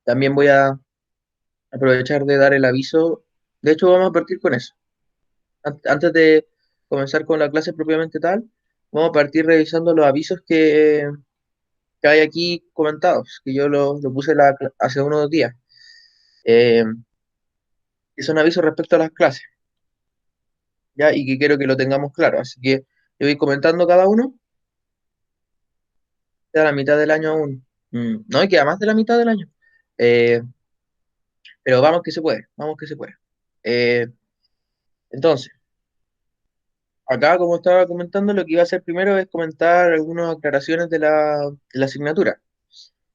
También voy a aprovechar de dar el aviso. De hecho, vamos a partir con eso. Antes de comenzar con la clase propiamente tal, vamos a partir revisando los avisos que hay aquí comentados, que yo lo puse hace unos días. Eh, que son avisos respecto a las clases, ¿ya? Y que quiero que lo tengamos claro. Así que yo voy comentando cada uno, queda la mitad del año aún. No, y queda más de la mitad del año. Eh, pero vamos que se puede, vamos que se puede. Eh, entonces, acá, como estaba comentando, lo que iba a hacer primero es comentar algunas aclaraciones de la asignatura.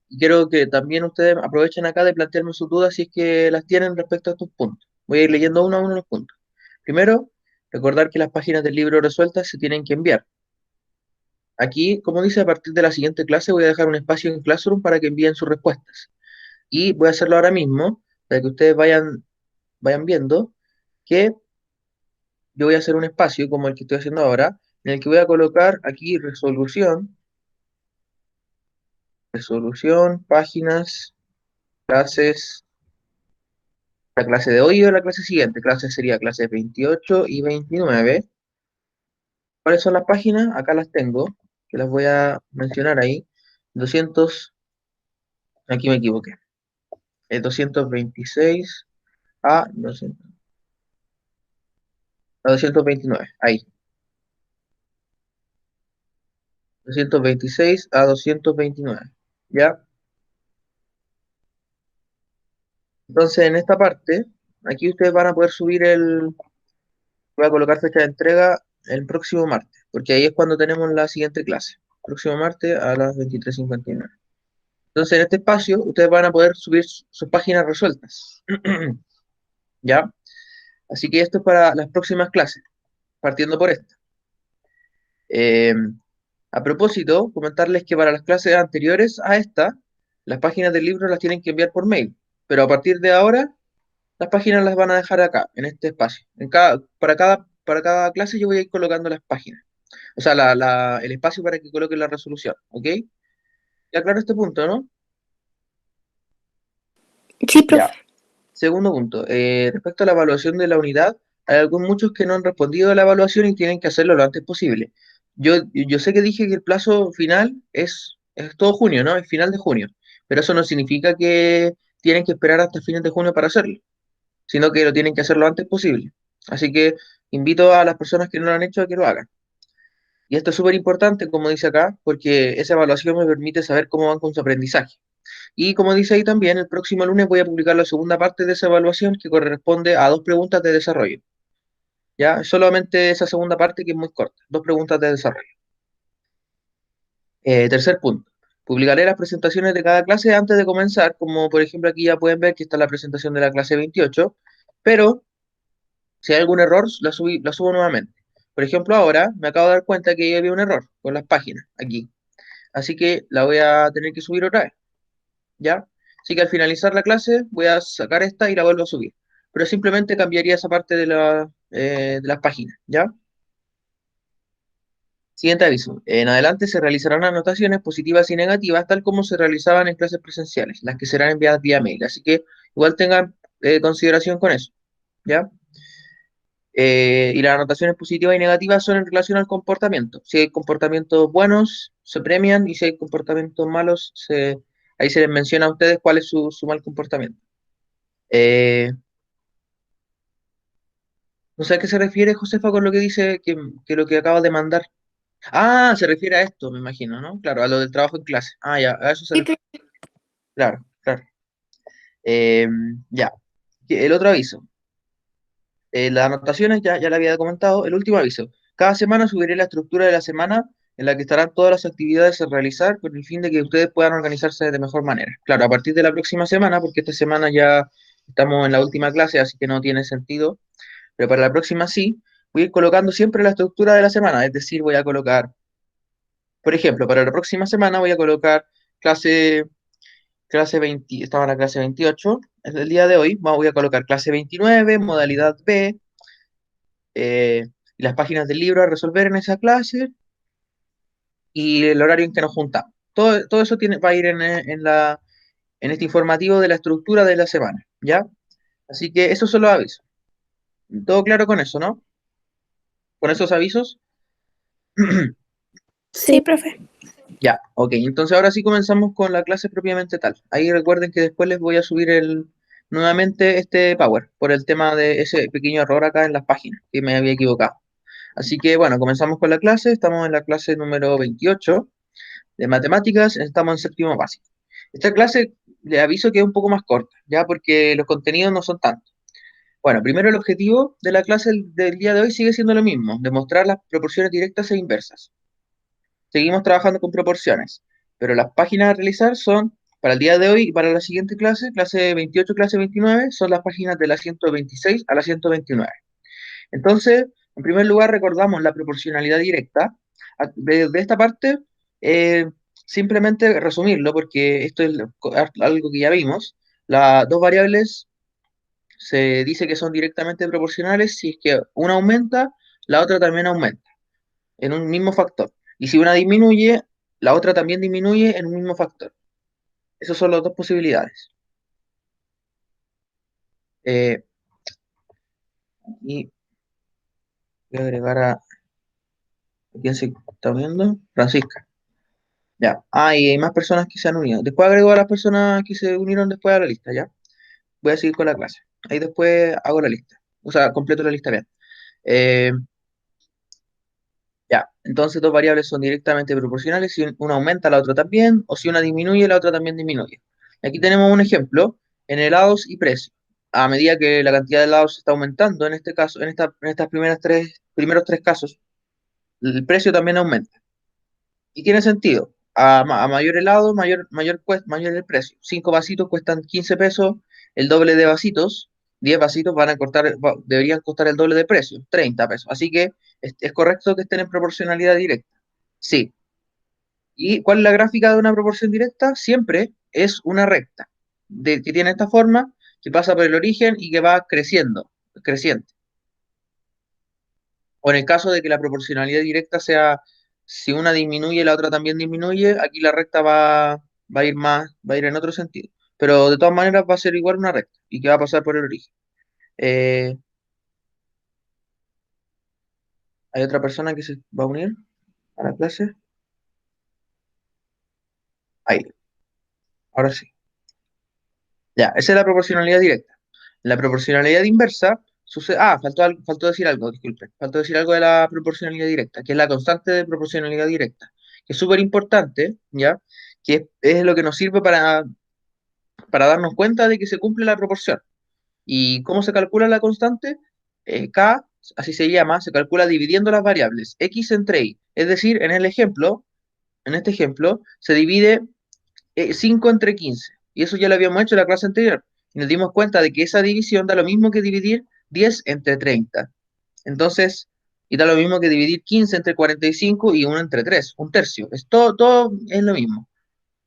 Y quiero que también ustedes aprovechen acá de plantearme sus dudas si es que las tienen respecto a estos puntos. Voy a ir leyendo uno a uno los puntos. Primero, recordar que las páginas del libro resueltas se tienen que enviar. Aquí, como dice, a partir de la siguiente clase voy a dejar un espacio en Classroom para que envíen sus respuestas. Y voy a hacerlo ahora mismo, para que ustedes vayan viendo que yo voy a hacer un espacio como el que estoy haciendo ahora, en el que voy a colocar aquí resolución, páginas, clases, la clase de hoy o la clase siguiente. Clase sería clases 28 y 29. ¿Cuáles son las páginas? Acá las tengo, que las voy a mencionar ahí. 200, aquí me equivoqué. 226 a 200 a 229. Ahí. 226 a 229. ¿Ya? Entonces, en esta parte, aquí ustedes van a poder subir voy a colocar fecha de entrega el próximo martes, porque ahí es cuando tenemos la siguiente clase. Próximo martes a las 23:59. Entonces, en este espacio, ustedes van a poder subir sus páginas resueltas. ¿Ya? Así que esto es para las próximas clases, partiendo por esta. Eh, a propósito, comentarles que para las clases anteriores a esta, las páginas del libro las tienen que enviar por mail, pero a partir de ahora, las páginas las van a dejar acá, en este espacio. Para cada clase yo voy a ir colocando las páginas. O sea, el espacio para que coloquen la resolución, ¿ok? Ya claro este punto, ¿no? Sí, Ya. profe. Segundo punto, respecto a la evaluación de la unidad, hay muchos que no han respondido a la evaluación y tienen que hacerlo lo antes posible. Yo sé que dije que el plazo final es todo junio, ¿no? Es final de junio, pero eso no significa que tienen que esperar hasta fines de junio para hacerlo, sino que lo tienen que hacer lo antes posible. Así que invito a las personas que no lo han hecho a que lo hagan. Y esto es súper importante, como dice acá, porque esa evaluación me permite saber cómo van con su aprendizaje. Y como dice ahí también, el próximo lunes voy a publicar la segunda parte de esa evaluación que corresponde a dos preguntas de desarrollo. ¿Ya? Solamente esa segunda parte que es muy corta, dos preguntas de desarrollo. Tercer punto. Publicaré las presentaciones de cada clase antes de comenzar, como por ejemplo aquí ya pueden ver que está la presentación de la clase 28, pero si hay algún error, la subo nuevamente. Por ejemplo, ahora me acabo de dar cuenta que había un error con las páginas aquí, así que la voy a tener que subir otra vez. ¿Ya? Así que al finalizar la clase voy a sacar esta y la vuelvo a subir. Pero simplemente cambiaría esa parte de las páginas, ¿ya? Siguiente aviso. En adelante se realizarán anotaciones positivas y negativas, tal como se realizaban en clases presenciales, las que serán enviadas vía mail. Así que igual tengan consideración con eso, ¿ya? Y las anotaciones positivas y negativas son en relación al comportamiento. Si hay comportamientos buenos, se premian, y si hay comportamientos malos, ahí se les menciona a ustedes cuál es su mal comportamiento. Eh, No sé a qué se refiere Josefa con lo que dice que lo que acaba de mandar. Ah, se refiere a esto, me imagino, ¿no? Claro, a lo del trabajo en clase. Ah, ya, a eso se Sí, refiere. Claro, claro. Eh, ya. El otro aviso. Las anotaciones ya le había comentado. El último aviso. Cada semana subiré la estructura de la semana en la que estarán todas las actividades a realizar con el fin de que ustedes puedan organizarse de mejor manera. Claro, a partir de la próxima semana, porque esta semana ya estamos en la última clase, así que no tiene sentido. Pero para la próxima sí, voy a ir colocando siempre la estructura de la semana, es decir, voy a colocar, por ejemplo, para la próxima semana voy a colocar clase, clase 20, estaba en la clase 28, es el día de hoy, voy a colocar clase 29, modalidad B, eh, y las páginas del libro a resolver en esa clase y el horario en que nos juntamos. Todo eso va a ir en este informativo de la estructura de la semana, ¿ya? Así que esos son los avisos. ¿Todo claro con eso, no? Con esos avisos. Sí, profe. Ya, ok. Entonces ahora sí comenzamos con la clase propiamente tal. Ahí recuerden que después les voy a subir nuevamente este Power por el tema de ese pequeño error acá en las páginas, que me había equivocado. Así que bueno, comenzamos con la clase. Estamos en la clase número 28 de matemáticas. Estamos en séptimo básico. Esta clase le aviso que es un poco más corta, ya porque los contenidos no son tantos. Bueno, primero el objetivo de la clase del día de hoy sigue siendo lo mismo, demostrar las proporciones directas e inversas. Seguimos trabajando con proporciones, pero las páginas a realizar son, para el día de hoy y para la siguiente clase, clase 28, clase 29, son las páginas de la 126 a la 129. Entonces, en primer lugar, recordamos la proporcionalidad directa. De esta parte, eh, simplemente resumirlo, porque esto es algo que ya vimos. Las dos variables se dice que son directamente proporcionales si es que una aumenta, la otra también aumenta en un mismo factor. Y si una disminuye, la otra también disminuye en un mismo factor. Esas son las dos posibilidades. Eh, y voy a agregar a quién se está uniendo. Francisca. Ya. Ah, y hay más personas que se han unido. Después agrego a las personas que se unieron después a la lista, ¿ya? Voy a seguir con la clase. Ahí después hago la lista. O sea, completo la lista bien. Eh, ya. Entonces dos variables son directamente proporcionales. Si una aumenta, la otra también. O si una disminuye, la otra también disminuye. Aquí tenemos un ejemplo en helados y precio. A medida que la cantidad de helados está aumentando, en este caso, en estas primeros tres casos, el precio también aumenta. Y tiene sentido. A mayor helado, mayor el precio. 5 vasitos cuestan 15 pesos, el doble de vasitos, 10 vasitos deberían costar el doble de precio, 30 pesos. Así que es correcto que estén en proporcionalidad directa. Sí. ¿Y cuál es la gráfica de una proporción directa? Siempre es una recta que tiene esta forma, que pasa por el origen y que va creciente. O en el caso de que la proporcionalidad directa sea, si una disminuye, la otra también disminuye, aquí la recta va a ir en otro sentido. Pero de todas maneras va a ser igual una recta y que va a pasar por el origen. Eh, ¿Hay otra persona que se va a unir a la clase? Ahí, ahora sí. Ya, esa es la proporcionalidad directa. La proporcionalidad inversa sucede. Ah, faltó decir algo, disculpe. Faltó decir algo de la proporcionalidad directa, que es la constante de proporcionalidad directa, que es súper importante, ¿ya? Que es lo que nos sirve para darnos cuenta de que se cumple la proporción. ¿Y cómo se calcula la constante? K, así se llama, se calcula dividiendo las variables x entre y. Es decir, en este ejemplo, se divide 5 entre 15. Y eso ya lo habíamos hecho en la clase anterior. Y nos dimos cuenta de que esa división da lo mismo que dividir 10 entre 30. Entonces, y da lo mismo que dividir 15 entre 45 y 1 entre 3, un tercio. Todo es lo mismo.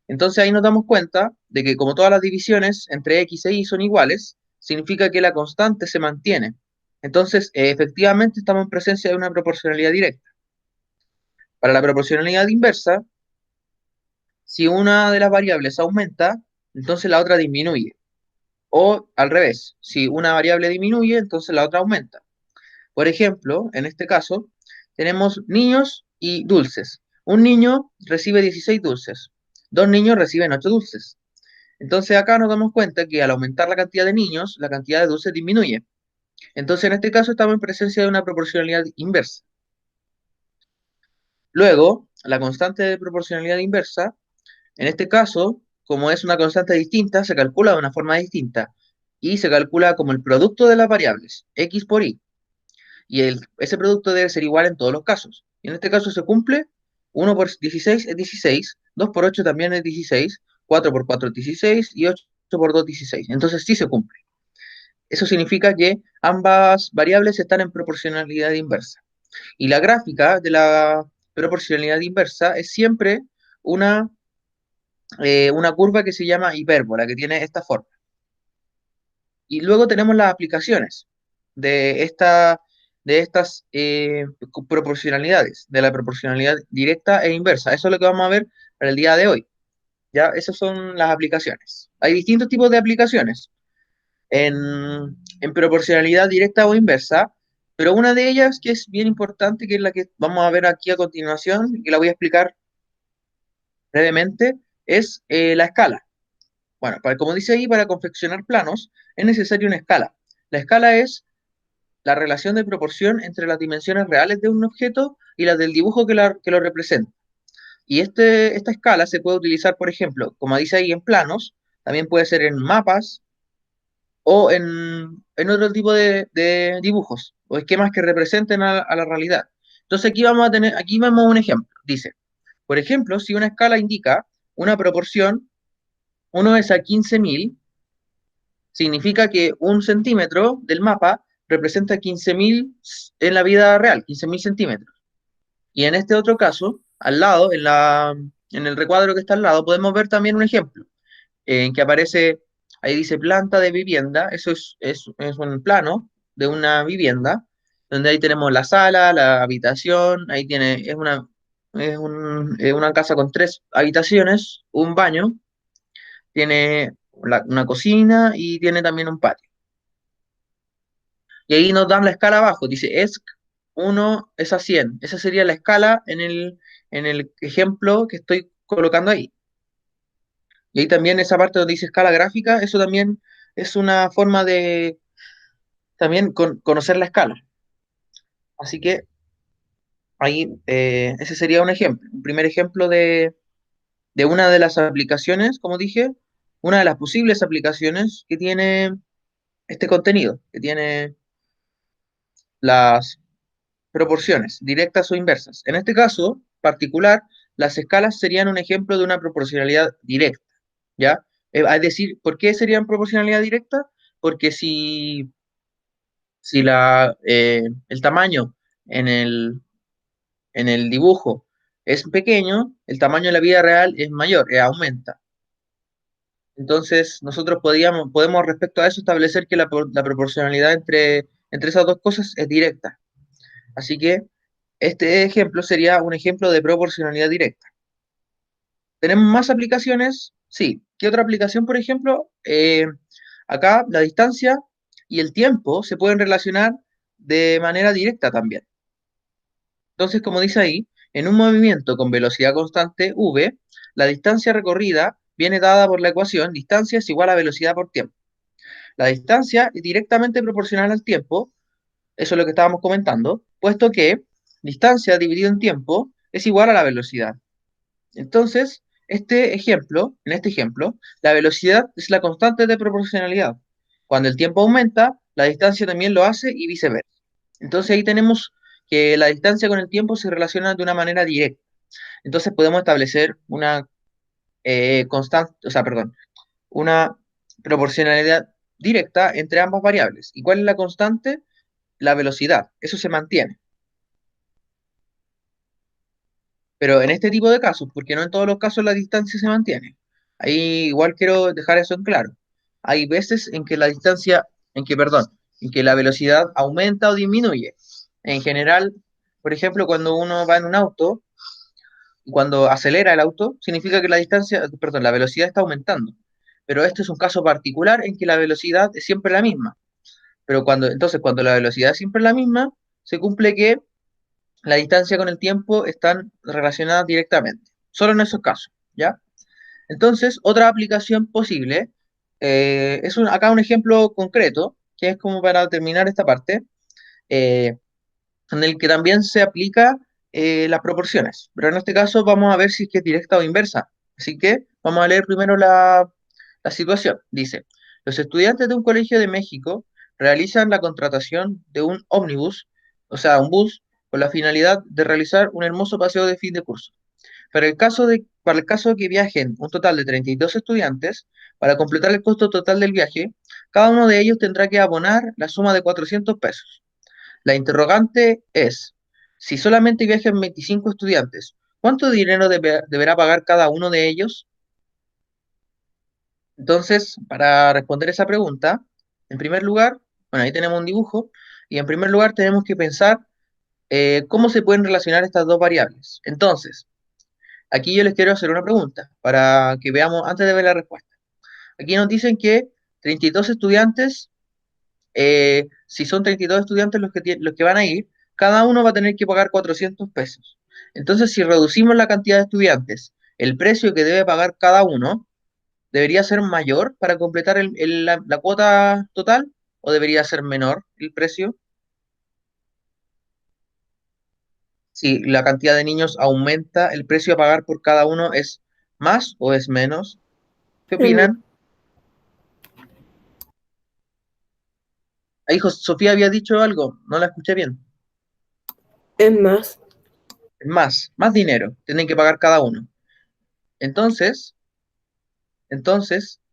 Entonces ahí nos damos cuenta de que como todas las divisiones entre x e y son iguales, significa que la constante se mantiene. Entonces, efectivamente estamos en presencia de una proporcionalidad directa. Para la proporcionalidad inversa, si una de las variables aumenta, entonces la otra disminuye. O al revés, si una variable disminuye, entonces la otra aumenta. Por ejemplo, en este caso, tenemos niños y dulces. Un niño recibe 16 dulces. Dos niños reciben 8 dulces. Entonces acá nos damos cuenta que al aumentar la cantidad de niños, la cantidad de dulces disminuye. Entonces en este caso estamos en presencia de una proporcionalidad inversa. Luego, la constante de proporcionalidad inversa, en este caso, como es una constante distinta, se calcula de una forma distinta y se calcula como el producto de las variables, x por y. Y ese producto debe ser igual en todos los casos. Y en este caso se cumple, 1 por 16 es 16, 2 por 8 también es 16, 4 por 4 es 16 y 8 por 2 es 16. Entonces sí se cumple. Eso significa que ambas variables están en proporcionalidad inversa. Y la gráfica de la proporcionalidad inversa es siempre una, una curva que se llama hipérbola, que tiene esta forma. Y luego tenemos las aplicaciones de, de estas proporcionalidades, de la proporcionalidad directa e inversa. Eso es lo que vamos a ver para el día de hoy. ¿ya? Esas son las aplicaciones. Hay distintos tipos de aplicaciones en, en proporcionalidad directa o inversa, pero una de ellas que es bien importante, que es la que vamos a ver aquí a continuación, y que la voy a explicar brevemente, es la escala. Bueno, como dice ahí, para confeccionar planos es necesaria una escala. La escala es la relación de proporción entre las dimensiones reales de un objeto y las del dibujo que lo representa. Y esta escala se puede utilizar, por ejemplo, como dice ahí, en planos, también puede ser en mapas o en otro tipo de dibujos o esquemas que representen a la realidad. Entonces aquí vemos un ejemplo. Dice, por ejemplo, si una escala indica una proporción 1:15.000, significa que un centímetro del mapa representa 15.000 en la vida real, 15.000 centímetros. Y en este otro caso, al lado, en el recuadro que está al lado, podemos ver también un ejemplo en que aparece, ahí dice planta de vivienda, eso es un plano de una vivienda, donde ahí tenemos la sala, la habitación, ahí tiene, es una casa con 3 habitaciones, un baño, tiene una cocina y tiene también un patio. Y ahí nos dan la escala abajo, dice es 1:100. Esa sería la escala en el ejemplo que estoy colocando ahí. Y ahí también esa parte donde dice escala gráfica, eso también es una forma de también conocer la escala. Así que ahí ese sería un ejemplo, un primer ejemplo de una de las aplicaciones, como dije, una de las posibles aplicaciones que tiene este contenido, que tiene las proporciones, directas o inversas. En este caso particular, las escalas serían un ejemplo de una proporcionalidad directa, ¿ya? Es decir, ¿por qué serían proporcionalidad directa? Porque si el tamaño en en el dibujo es pequeño, el tamaño de la vida real es mayor, aumenta. Entonces, nosotros podemos respecto a eso establecer que la proporcionalidad entre esas dos cosas es directa. Así que este ejemplo sería un ejemplo de proporcionalidad directa. ¿Tenemos más aplicaciones? Sí. ¿Qué otra aplicación, por ejemplo? Acá la distancia y el tiempo se pueden relacionar de manera directa también. Entonces, como dice ahí, en un movimiento con velocidad constante v, la distancia recorrida viene dada por la ecuación distancia es igual a velocidad por tiempo. La distancia es directamente proporcional al tiempo, eso es lo que estábamos comentando, puesto que distancia dividido en tiempo es igual a la velocidad. Entonces, en este ejemplo, la velocidad es la constante de proporcionalidad. Cuando el tiempo aumenta, la distancia también lo hace y viceversa. Entonces ahí tenemos que la distancia con el tiempo se relaciona de una manera directa. Entonces podemos establecer una constante, o sea, perdón, una proporcionalidad directa entre ambas variables. ¿Y cuál es la constante? La velocidad. Eso se mantiene. Pero en este tipo de casos, porque no en todos los casos la distancia se mantiene. Ahí igual quiero dejar eso en claro. Hay veces en que perdón, en que la velocidad aumenta o disminuye. En general, por ejemplo, cuando uno va en un auto, cuando acelera el auto, significa que la velocidad está aumentando. Pero este es un caso particular en que la velocidad es siempre la misma. Pero cuando la velocidad es siempre la misma, se cumple que la distancia con el tiempo están relacionadas directamente. Solo en esos casos, ¿ya? Entonces, otra aplicación posible acá un ejemplo concreto, que es como para terminar esta parte, eh, en el que también se aplica las proporciones. Pero en este caso vamos a ver si es que es directa o inversa. Así que vamos a leer primero la situación. Dice, los estudiantes de un colegio de México realizan la contratación de un ómnibus, o sea, un bus, con la finalidad de realizar un hermoso paseo de fin de curso. Para el caso de que viajen un total de 32 estudiantes, para completar el costo total del viaje, cada uno de ellos tendrá que abonar la suma de 400 pesos. La interrogante es, si solamente viajan 25 estudiantes, ¿cuánto dinero deberá pagar cada uno de ellos? Entonces, para responder esa pregunta, en primer lugar, bueno, ahí tenemos un dibujo, y en primer lugar tenemos que pensar cómo se pueden relacionar estas dos variables. Entonces, aquí yo les quiero hacer una pregunta para que veamos antes de ver la respuesta. Aquí nos dicen que 32 estudiantes, si son 32 estudiantes los que van a ir, cada uno va a tener que pagar 400 pesos. Entonces, si reducimos la cantidad de estudiantes, el precio que debe pagar cada uno debería ser mayor para completar la cuota total o debería ser menor el precio. Si la cantidad de niños aumenta, ¿el precio a pagar por cada uno es más o es menos? ¿Qué em, opinan? Ahí Sofía había dicho algo, no la escuché bien. es más. Más dinero tienen que pagar cada uno. Entonces,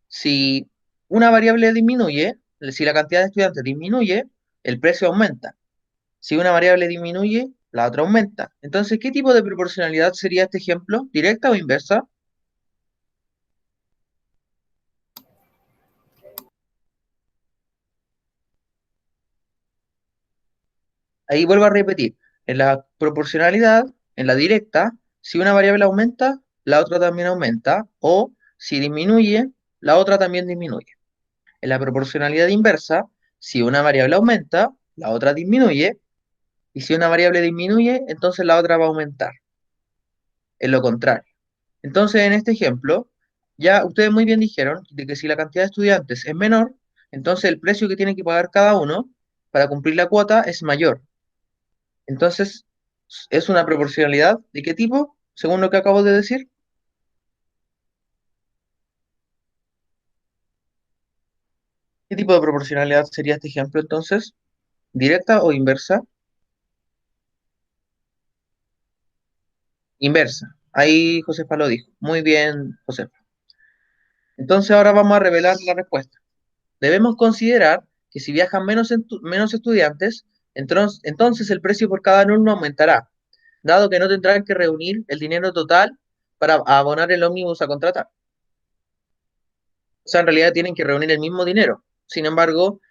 si una variable disminuye, si la cantidad de estudiantes disminuye, el precio aumenta. Si una variable disminuye, la otra aumenta. Entonces, ¿qué tipo de proporcionalidad sería este ejemplo? ¿Directa o inversa? Ahí vuelvo a repetir. En la proporcionalidad, en la directa, si una variable aumenta, la otra también aumenta. O si disminuye, la otra también disminuye. En la proporcionalidad inversa, si una variable aumenta, la otra disminuye. Y si una variable disminuye, entonces la otra va a aumentar. Es lo contrario. Entonces, en este ejemplo, ya ustedes muy bien dijeron de que si la cantidad de estudiantes es menor, entonces el precio que tiene que pagar cada uno para cumplir la cuota es mayor. Entonces, ¿es una proporcionalidad de qué tipo? Según lo que acabo de decir. ¿Qué tipo de proporcionalidad sería este ejemplo entonces? ¿Directa o inversa? Inversa. Ahí Josefa lo dijo. Muy bien, Josefa. Entonces ahora vamos a revelar la respuesta. Debemos considerar que si viajan menos estudiantes, entonces el precio por cada alumno aumentará, dado que no tendrán que reunir el dinero total para abonar el ómnibus a contratar. O sea, en realidad tienen que reunir el mismo dinero. Sin embargo,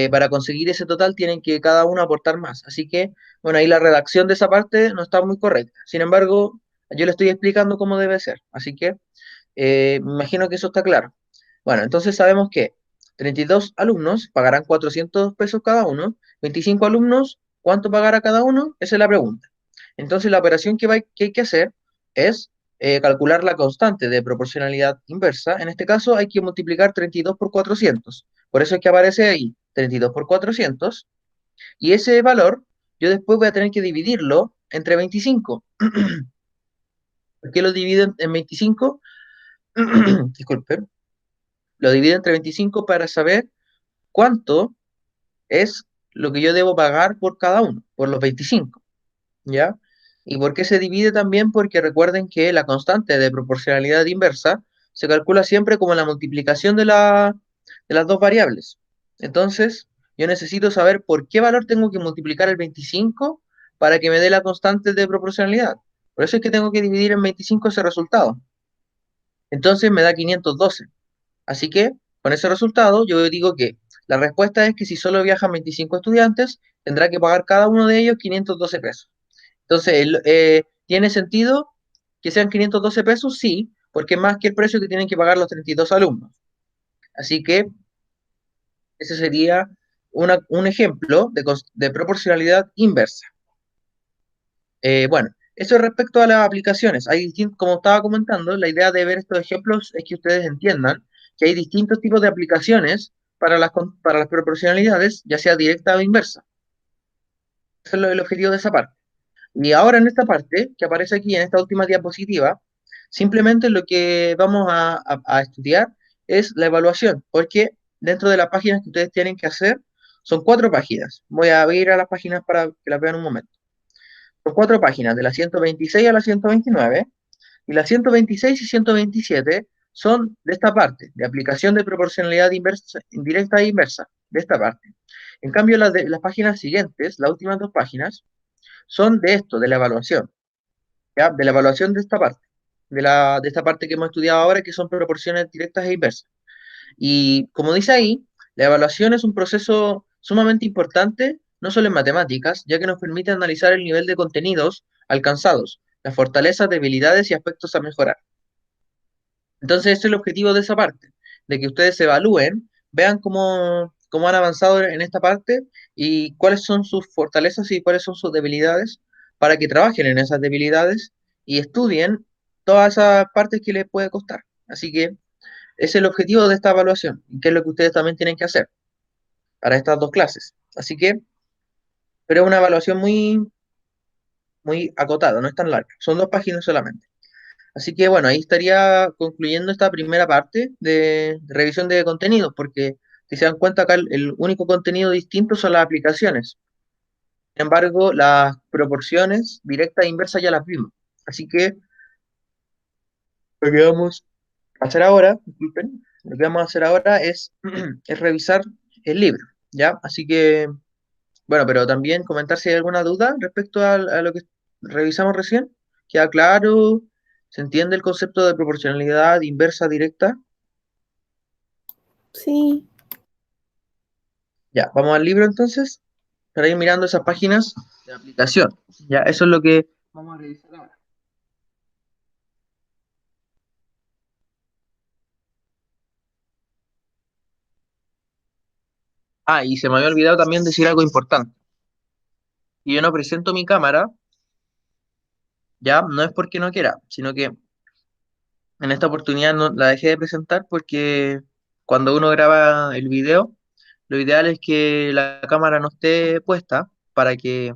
para conseguir ese total tienen que cada uno aportar más. Así que, bueno, ahí la redacción de esa parte no está muy correcta. Sin embargo, yo le estoy explicando cómo debe ser. Así que me imagino que eso está claro. Bueno, entonces sabemos que 32 alumnos pagarán 400 pesos cada uno, 25 alumnos, ¿cuánto pagará cada uno? Esa es la pregunta. Entonces la operación que hay que hacer es calcular la constante de proporcionalidad inversa. En este caso hay que multiplicar 32 por 400. Por eso es que aparece ahí 32 por 400. Y ese valor yo después voy a tener que dividirlo entre 25. ¿Por qué lo divido en 25? Disculpe. Lo divido entre 25 para saber cuánto es lo que yo debo pagar por cada uno, por los 25, ¿ya? ¿Y por qué se divide también? Porque recuerden que la constante de proporcionalidad inversa se calcula siempre como la multiplicación de las dos variables. Entonces, yo necesito saber por qué valor tengo que multiplicar el 25 para que me dé la constante de proporcionalidad. Por eso es que tengo que dividir en 25 ese resultado. Entonces me da 512. Así que, con ese resultado, yo digo que la respuesta es que si solo viajan 25 estudiantes, tendrá que pagar cada uno de ellos 512 pesos. Entonces, ¿tiene sentido que sean 512 pesos? Sí, porque es más que el precio que tienen que pagar los 32 alumnos. Así que ese sería un ejemplo de proporcionalidad inversa. Bueno, eso respecto a las aplicaciones. Como estaba comentando, la idea de ver estos ejemplos es que ustedes entiendan que hay distintos tipos de aplicaciones para las proporcionalidades, ya sea directa o inversa. Ese es el objetivo de esa parte. Y ahora en esta parte, que aparece aquí en esta última diapositiva, simplemente lo que vamos a estudiar es la evaluación, porque dentro de las páginas que ustedes tienen que hacer, son 4 páginas. Voy a ir a las páginas para que las vean un momento. Son 4 páginas, de la 126 a la 129, y las 126 y 127 son de esta parte, de aplicación de proporcionalidad inversa, indirecta e inversa, de esta parte. En cambio, las páginas siguientes, las últimas 2 páginas, son de esto, de la evaluación, ¿ya? De la evaluación de esta parte, de esta parte que hemos estudiado ahora, que son proporciones directas e inversas. Y como dice ahí, la evaluación es un proceso sumamente importante, no solo en matemáticas, ya que nos permite analizar el nivel de contenidos alcanzados, las fortalezas, debilidades y aspectos a mejorar. Entonces, ese es el objetivo de esa parte, de que ustedes se evalúen, vean cómo han avanzado en esta parte y cuáles son sus fortalezas y cuáles son sus debilidades, para que trabajen en esas debilidades y estudien todas esas partes que les puede costar. Así que ese es el objetivo de esta evaluación, que es lo que ustedes también tienen que hacer para estas dos clases. Así que, pero es una evaluación muy acotada, no es tan larga, son 2 páginas solamente. Así que bueno, ahí estaría concluyendo esta primera parte de revisión de contenidos, porque si se dan cuenta acá el único contenido distinto son las aplicaciones. Sin embargo, las proporciones directas e inversas ya las vimos. Así que lo que vamos a hacer ahora, disculpen, lo que vamos a hacer ahora es revisar el libro, ¿ya? Así que, bueno, pero también comentar si hay alguna duda respecto a lo que revisamos recién. ¿Queda claro? ¿Se entiende el concepto de proporcionalidad inversa directa? Sí. Ya, vamos al libro entonces, para ir mirando esas páginas de aplicación. Ya, eso es lo que vamos a revisar ahora. Ah, y se me había olvidado también decir algo importante. Y yo no presento mi cámara, ya, no es porque no quiera, sino que en esta oportunidad no, la dejé de presentar porque cuando uno graba el video, lo ideal es que la cámara no esté puesta para que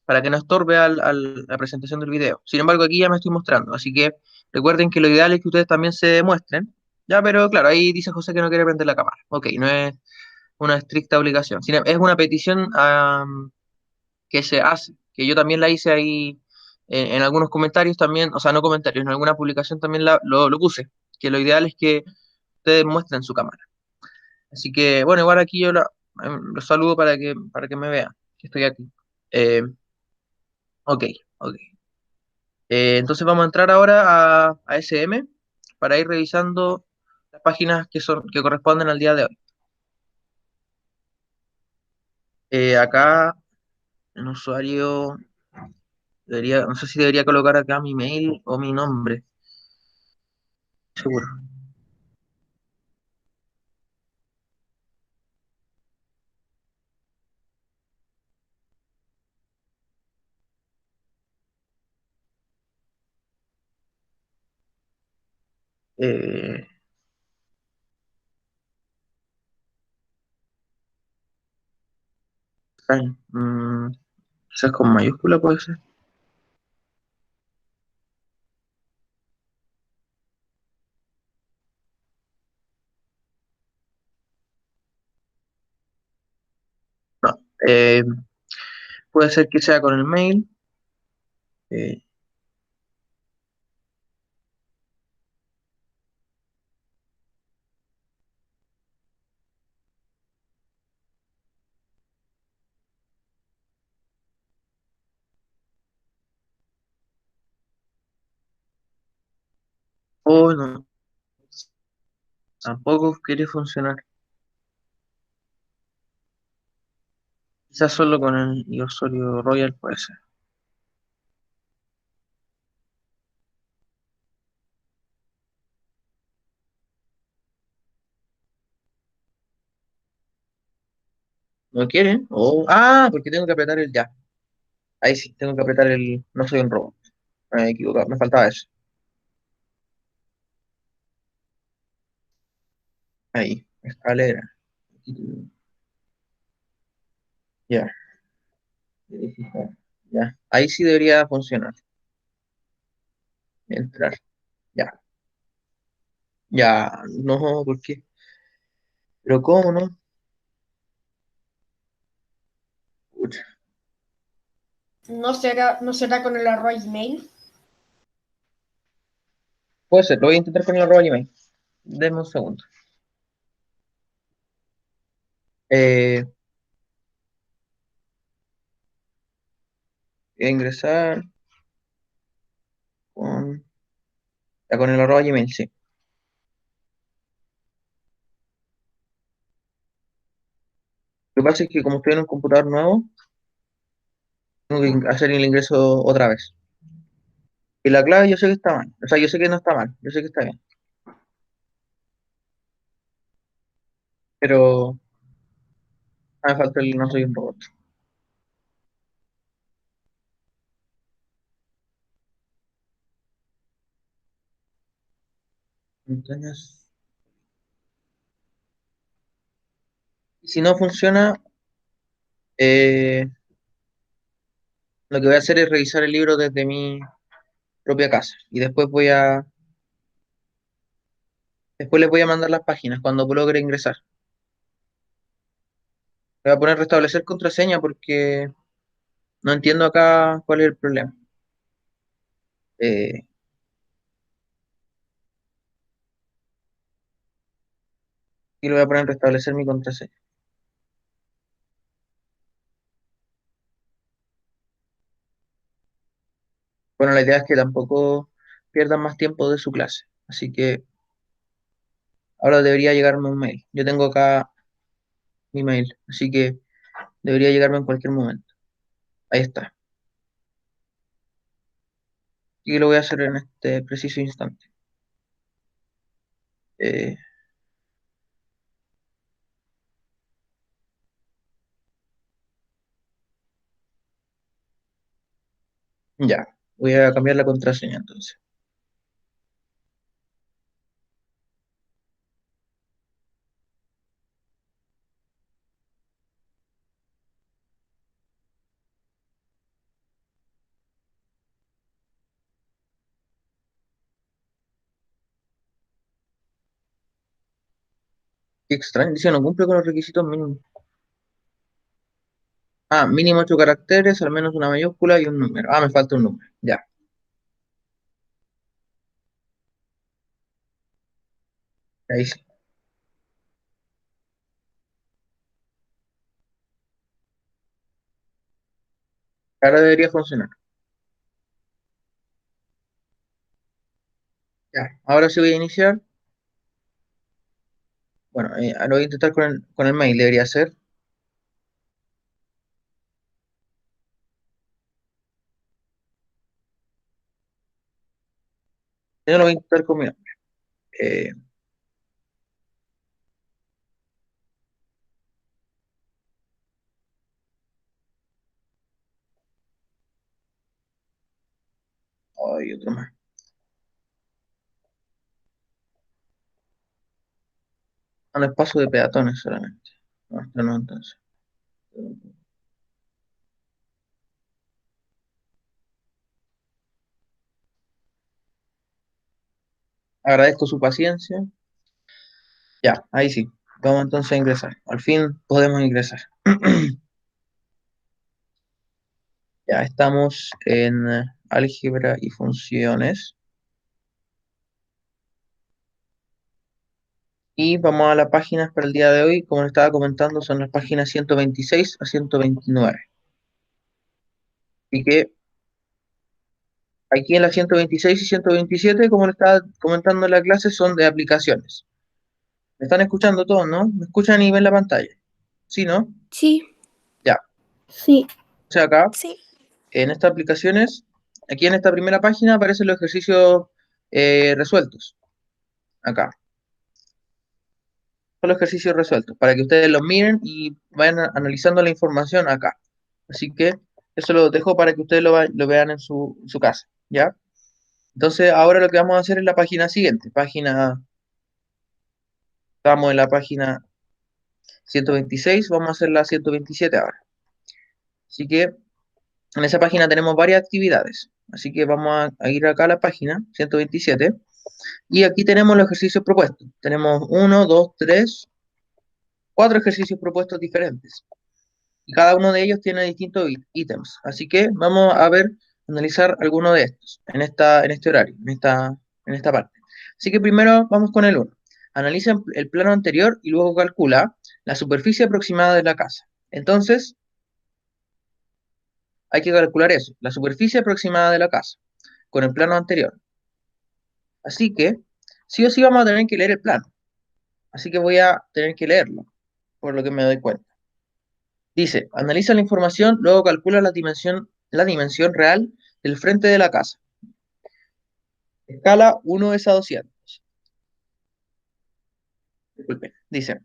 no estorbe la presentación del video. Sin embargo, aquí ya me estoy mostrando, así que recuerden que lo ideal es que ustedes también se muestren. Ya, pero claro, ahí dice José que no quiere prender la cámara. Ok, no es una estricta obligación. Es una petición que se hace, que yo también la hice ahí en algunos comentarios también, o sea, no comentarios, en alguna publicación también lo puse, que lo ideal es que ustedes muestren su cámara. Así que, bueno, igual aquí yo los saludo para que me vean, que estoy aquí. Eh, ok, ok. Entonces vamos a entrar ahora a SM para ir revisando las páginas que corresponden al día de hoy. Acá, en usuario, no sé si debería colocar acá mi mail o mi nombre, seguro. Eh, ay, quizás con mayúscula puede ser. No, puede ser que sea con el mail. eh, o no, tampoco quiere funcionar. Quizás solo con el Osorio Royal puede ser. ¿No quieren? Porque tengo que apretar el ya. Ahí sí, tengo que apretar el no soy un robot. Me he equivocado, me faltaba eso. Ahí, escalera. Ya, verificar. Ya, ahí sí debería funcionar. Entrar. Ya, ya, no, ¿por qué? Pero ¿cómo no? Pucha. ¿No será con el arroba Gmail? Puede ser, lo voy a intentar con el arroba Gmail. Denme un segundo. Eh, Voy a ingresar con, ya, con el arroba Gmail, sí. Lo que pasa es que como estoy en un computador nuevo, tengo que hacer el ingreso otra vez. Y la clave yo sé que está mal. O sea, yo sé que no está mal. Yo sé que está bien. Pero me falta el no soy un robot. Montañas. Y si no funciona, eh, lo que voy a hacer es revisar el libro desde mi propia casa. Y después les voy a mandar las páginas cuando logre ingresar. Le voy a poner restablecer contraseña porque no entiendo acá cuál es el problema. Eh, y le voy a poner restablecer mi contraseña. Bueno, la idea es que tampoco pierdan más tiempo de su clase. Así que ahora debería llegarme un mail. Yo tengo acá mi mail, así que debería llegarme en cualquier momento. Ahí está. Y lo voy a hacer en este preciso instante. Eh, ya, voy a cambiar la contraseña entonces. Qué extraño, dice no cumple con los requisitos mínimos. Ah, mínimo 8 caracteres, al menos una mayúscula y un número. Ah, me falta un número. Ya, ahí sí. Ahora debería funcionar. Ya, ahora sí voy a iniciar. Bueno, lo voy a intentar con el mail, debería ser. Yo lo voy a intentar con mi nombre. Eh, Ay, otro más. Un espacio de peatones solamente. No, esto no, entonces. Agradezco su paciencia. Ya, ahí sí. Vamos entonces a ingresar. Al fin podemos ingresar. Ya estamos en álgebra y funciones. Y vamos a las páginas para el día de hoy. Como les estaba comentando, son las páginas 126 a 129. Y que aquí en las 126 y 127, como les estaba comentando en la clase, son de aplicaciones. ¿Me están escuchando todos, no? ¿Me escuchan y ven la pantalla? ¿Sí, no? Sí, Ya. sí, O sea, acá, Sí. en estas aplicaciones, aquí en esta primera página aparecen los ejercicios resueltos. Acá. Son los ejercicios resueltos, para que ustedes los miren y vayan analizando la información acá. Así que eso lo dejo para que ustedes lo vean en su casa, ¿ya? Entonces, ahora lo que vamos a hacer es la página siguiente. Estamos en la página 126, vamos a hacer la 127 ahora. Así que en esa página tenemos varias actividades. Así que vamos a ir acá a la página 127 y aquí tenemos los ejercicios propuestos. Tenemos uno, dos, tres, cuatro ejercicios propuestos diferentes. Y cada uno de ellos tiene distintos ítems. Así que vamos a ver, analizar alguno de estos en este horario, en esta parte. Así que primero vamos con el uno. Analiza el plano anterior y luego calcula la superficie aproximada de la casa. Entonces, hay que calcular eso, la superficie aproximada de la casa, con el plano anterior. Así que, sí o sí vamos a tener que leer el plano. Así que voy a tener que leerlo, por lo que me doy cuenta. Dice, analiza la información, luego calcula la dimensión real del frente de la casa. Escala 1 es a 200. Disculpen, dice,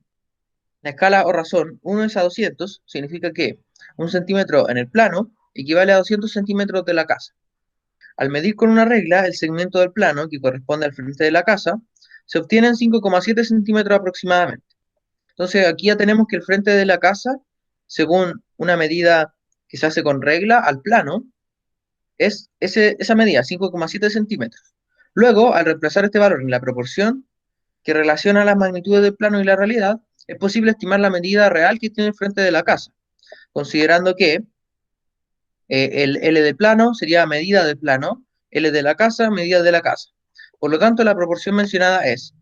la escala o razón 1 es a 200 significa que 1 centímetro en el plano equivale a 200 centímetros de la casa. Al medir con una regla el segmento del plano que corresponde al frente de la casa, se obtienen 5,7 centímetros aproximadamente. Entonces aquí ya tenemos que el frente de la casa, según una medida que se hace con regla al plano, es esa medida, 5,7 centímetros. Luego, al reemplazar este valor en la proporción que relaciona las magnitudes del plano y la realidad, es posible estimar la medida real que tiene el frente de la casa, considerando que el L del plano sería medida del plano, L de la casa, medida de la casa. Por lo tanto, la proporción mencionada es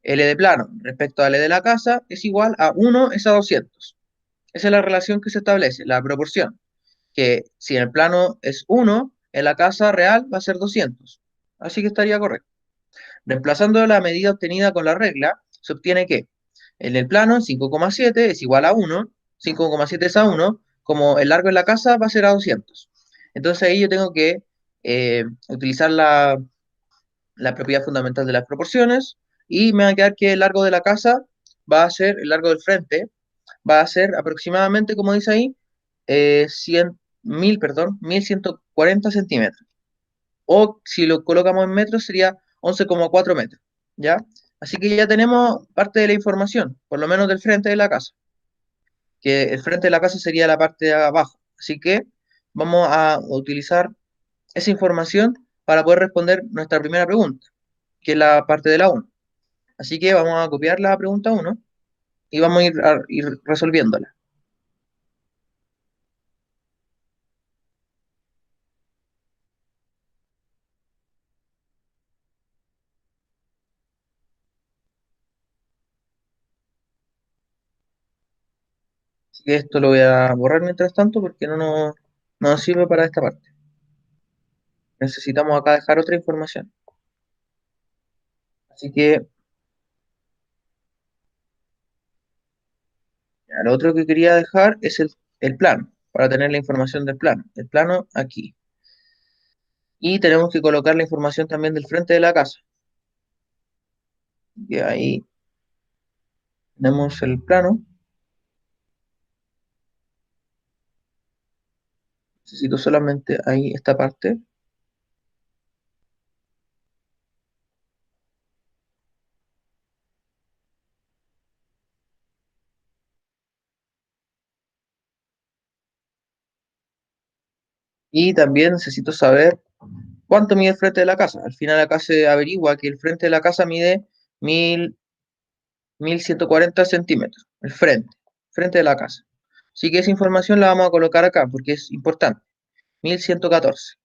L de plano respecto a L de la casa es igual a 1 es a 200. Esa es la relación que se establece, la proporción, que si en el plano es 1, en la casa real va a ser 200. Así que estaría correcto. Reemplazando la medida obtenida con la regla, se obtiene que en el plano 5,7 es igual a 1, 5,7 es a 1, como el largo de la casa va a ser a 200. Entonces ahí yo tengo que utilizar la propiedad fundamental de las proporciones y me va a quedar que el largo de la casa va a ser, el largo del frente, va a ser aproximadamente, como dice ahí, 1140 centímetros. O si lo colocamos en metros sería 11,4 metros, ¿ya? Así que ya tenemos parte de la información, por lo menos del frente de la casa, que el frente de la casa sería la parte de abajo. Así que vamos a utilizar esa información para poder responder nuestra primera pregunta, que es la parte de la 1. Así que vamos a copiar la pregunta 1 y vamos a ir resolviéndola. Así que esto lo voy a borrar mientras tanto porque no nos sirve para esta parte. Necesitamos acá dejar otra información. Así que ya, lo otro que quería dejar es el plano, para tener la información del plano. El plano aquí. Y tenemos que colocar la información también del frente de la casa. Y ahí tenemos el plano. Necesito solamente ahí esta parte. Y también necesito saber cuánto mide el frente de la casa. Al final acá se averigua que el frente de la casa mide 1140 centímetros. El frente de la casa. Así que esa información la vamos a colocar acá porque es importante. 1114.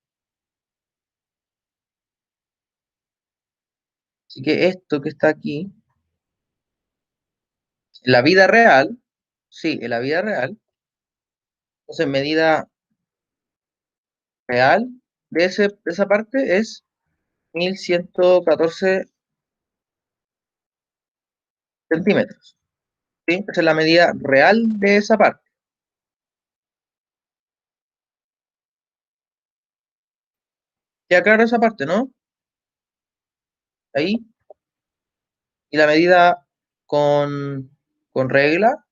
Así que esto que está aquí, en la vida real, sí, en la vida real, entonces medida real de esa parte es 1114 centímetros. ¿Sí? Esa es la medida real de esa parte. ¿Queda claro esa parte, no? Ahí. Y la medida con regla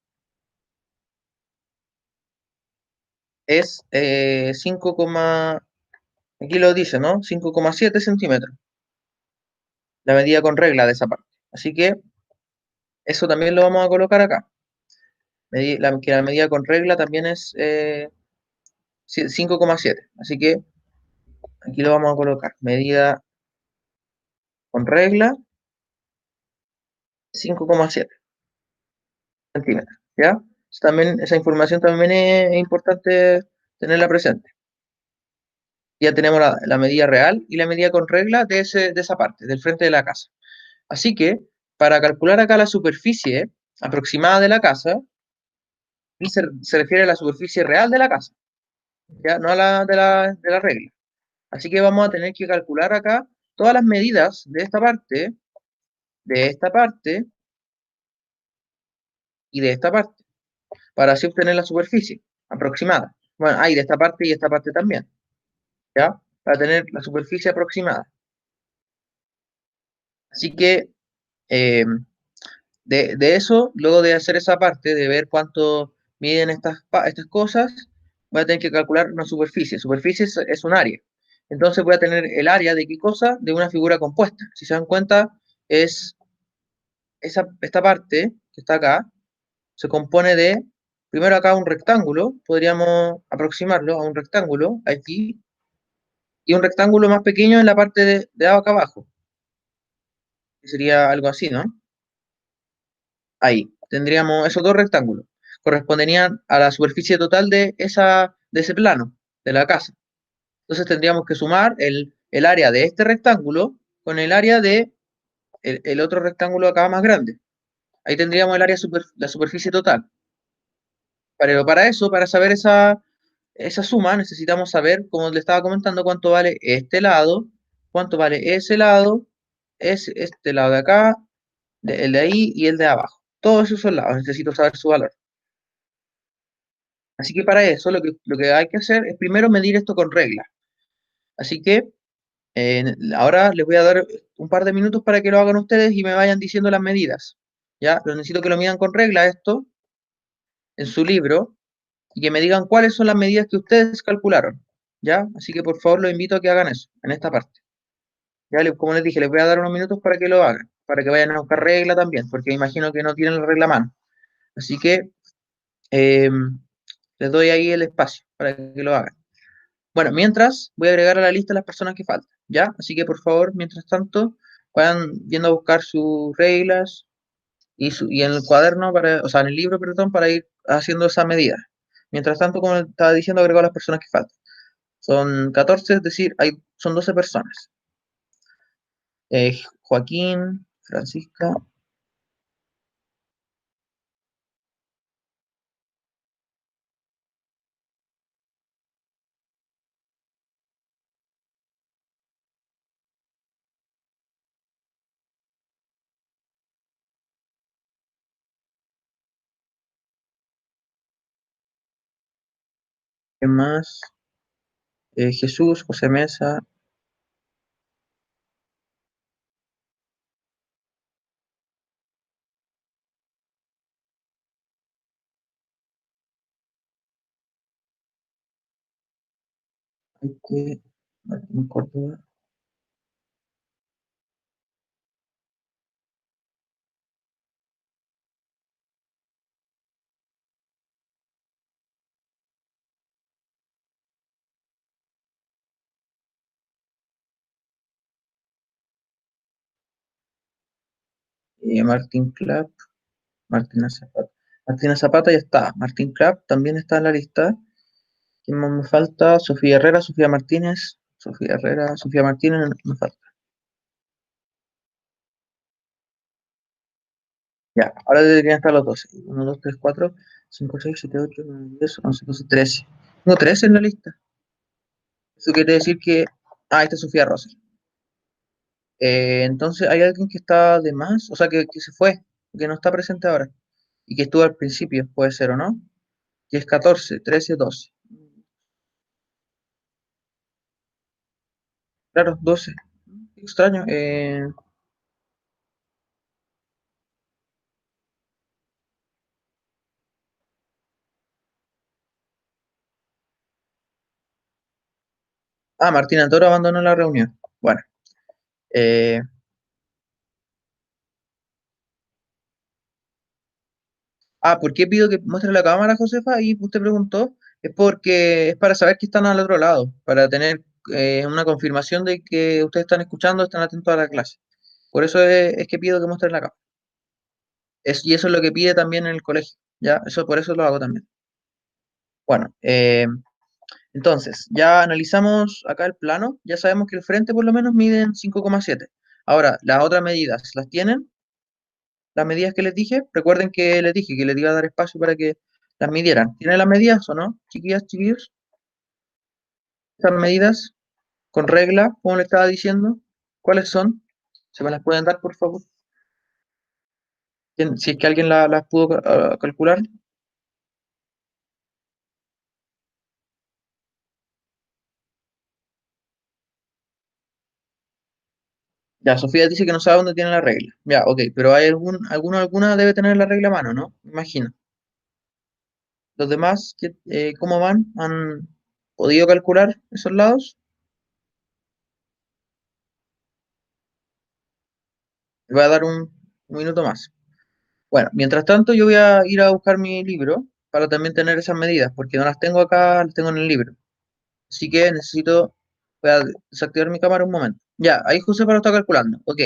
es 5, aquí lo dice, ¿no? 5,7 centímetros. La medida con regla de esa parte. Así que eso también lo vamos a colocar acá. Que la medida con regla también es 5,7. Así que aquí lo vamos a colocar. Medida con regla 5,7 centímetros. ¿Ya? También, esa información también es importante tenerla presente. Ya tenemos la medida real y la medida con regla de esa parte, del frente de la casa. Así que, para calcular acá la superficie aproximada de la casa, y se refiere a la superficie real de la casa, ¿ya? No a la de la regla. Así que vamos a tener que calcular acá todas las medidas de esta parte y de esta parte, para así obtener la superficie aproximada. Bueno, hay de esta parte y esta parte también, ¿ya? Para tener la superficie aproximada. Así que eh, de eso, luego de hacer esa parte, de ver cuánto miden estas cosas, voy a tener que calcular una superficie. Superficie es un área. Entonces voy a tener el área de qué cosa, de una figura compuesta. Si se dan cuenta, es esta parte que está acá, se compone de, primero acá un rectángulo, podríamos aproximarlo a un rectángulo aquí, y un rectángulo más pequeño en la parte de acá abajo, que sería algo así, ¿no? Ahí, tendríamos esos dos rectángulos. Corresponderían a la superficie total de ese plano, de la casa. Entonces tendríamos que sumar el área de este rectángulo con el área de el otro rectángulo acá más grande. Ahí tendríamos el área la superficie total. Pero para eso, para saber esa suma, necesitamos saber, como le estaba comentando, cuánto vale este lado, cuánto vale ese lado, este lado de acá, el de ahí y el de abajo. Todos esos son lados, necesito saber su valor. Así que para eso lo que hay que hacer es primero medir esto con regla. Así que ahora les voy a dar un par de minutos para que lo hagan ustedes y me vayan diciendo las medidas. ¿Ya? Pero necesito que lo midan con regla esto en su libro y que me digan cuáles son las medidas que ustedes calcularon. ¿Ya? Así que por favor los invito a que hagan eso en esta parte. Ya, como les dije, les voy a dar unos minutos para que lo hagan, para que vayan a buscar regla también, porque me imagino que no tienen la regla a mano. Así que eh, les doy ahí el espacio para que lo hagan. Bueno, mientras voy a agregar a la lista las personas que faltan, ¿ya? Así que por favor, mientras tanto, vayan yendo a buscar sus reglas y en el cuaderno, o sea, en el libro, perdón, para ir haciendo esa medida. Mientras tanto, como estaba diciendo, agrego a las personas que faltan. Son 14, es decir, son 12 personas. Joaquín, Francisca, ¿qué más? Jesús, José Mesa, Martín Córdoba, Martín Clapp, Martina Zapata. Martina Zapata ya está. Martín Clapp también está en la lista. ¿Quién más me falta? Sofía Herrera, Sofía Martínez. Sofía Herrera, Sofía Martínez me falta. Ya, ahora deberían estar los 12. 1, 2, 3, 4, 5, 6, 7, 8, 9, 10, 11, 12, 13. Tengo 13 en la lista. Eso quiere decir que. Ah, esta es Sofía Rosa. Entonces, hay alguien que está de más, o sea, que se fue, que no está presente ahora. Y que estuvo al principio, puede ser, ¿o no? Que es 14, 13, 12. Claro, 12. Qué extraño. Martina Toro abandonó la reunión. Bueno. eh, ¿Por qué pido que muestre la cámara, Josefa? Y usted preguntó. Es porque es para saber que están al otro lado, para tener una confirmación de que ustedes están escuchando, están atentos a la clase. Por eso es que pido que muestren la cámara. Y eso es lo que pide también en el colegio. ¿Ya? Eso, por eso lo hago también. Bueno, entonces, ya analizamos acá el plano, ya sabemos que el frente por lo menos mide en 5,7. Ahora, las otras medidas, ¿las tienen? Las medidas que les dije, recuerden que les dije que les iba a dar espacio para que las midieran. ¿Tienen las medidas o no, chiquillas, chiquillos? Estas medidas con regla, como le estaba diciendo, ¿cuáles son? ¿Se me las pueden dar, por favor? Si es que alguien las pudo calcular. Ya, Sofía dice que no sabe dónde tiene la regla. Ya, ok, pero hay alguna debe tener la regla a mano, ¿no? Imagino. Los demás, ¿cómo van? ¿Han podido calcular esos lados? Le voy a dar un minuto más. Bueno, mientras tanto yo voy a ir a buscar mi libro para también tener esas medidas, porque no las tengo acá, las tengo en el libro. Así que voy a desactivar mi cámara un momento. Ya, ahí José lo está calculando. Ok,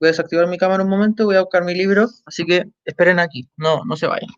voy a desactivar mi cámara un momento, voy a buscar mi libro, así que esperen aquí, no se vayan.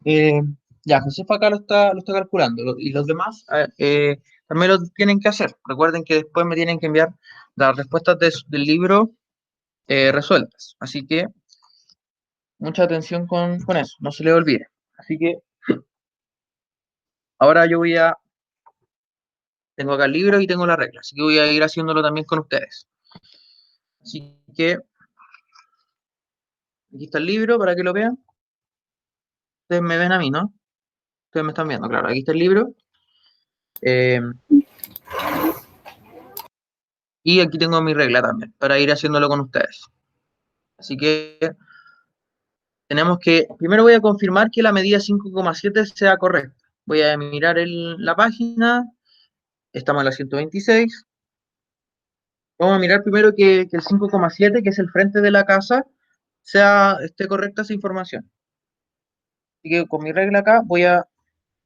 Eh, ya, Josefa acá lo está calculando y los demás también lo tienen que hacer. Recuerden que después me tienen que enviar las respuestas del libro resueltas. Así que mucha atención con eso, no se les olvide. Así que ahora tengo acá el libro y tengo la regla, así que voy a ir haciéndolo también con ustedes. Así que aquí está el libro para que lo vean. Ustedes me ven a mí, ¿no? Ustedes me están viendo, claro. Aquí está el libro. eh, y aquí tengo mi regla también, para ir haciéndolo con ustedes. Así que tenemos que, primero voy a confirmar que la medida 5,7 sea correcta. Voy a mirar la página, estamos en la 126. Vamos a mirar primero que el 5,7, que es el frente de la casa, esté correcta esa información. Así que con mi regla acá voy a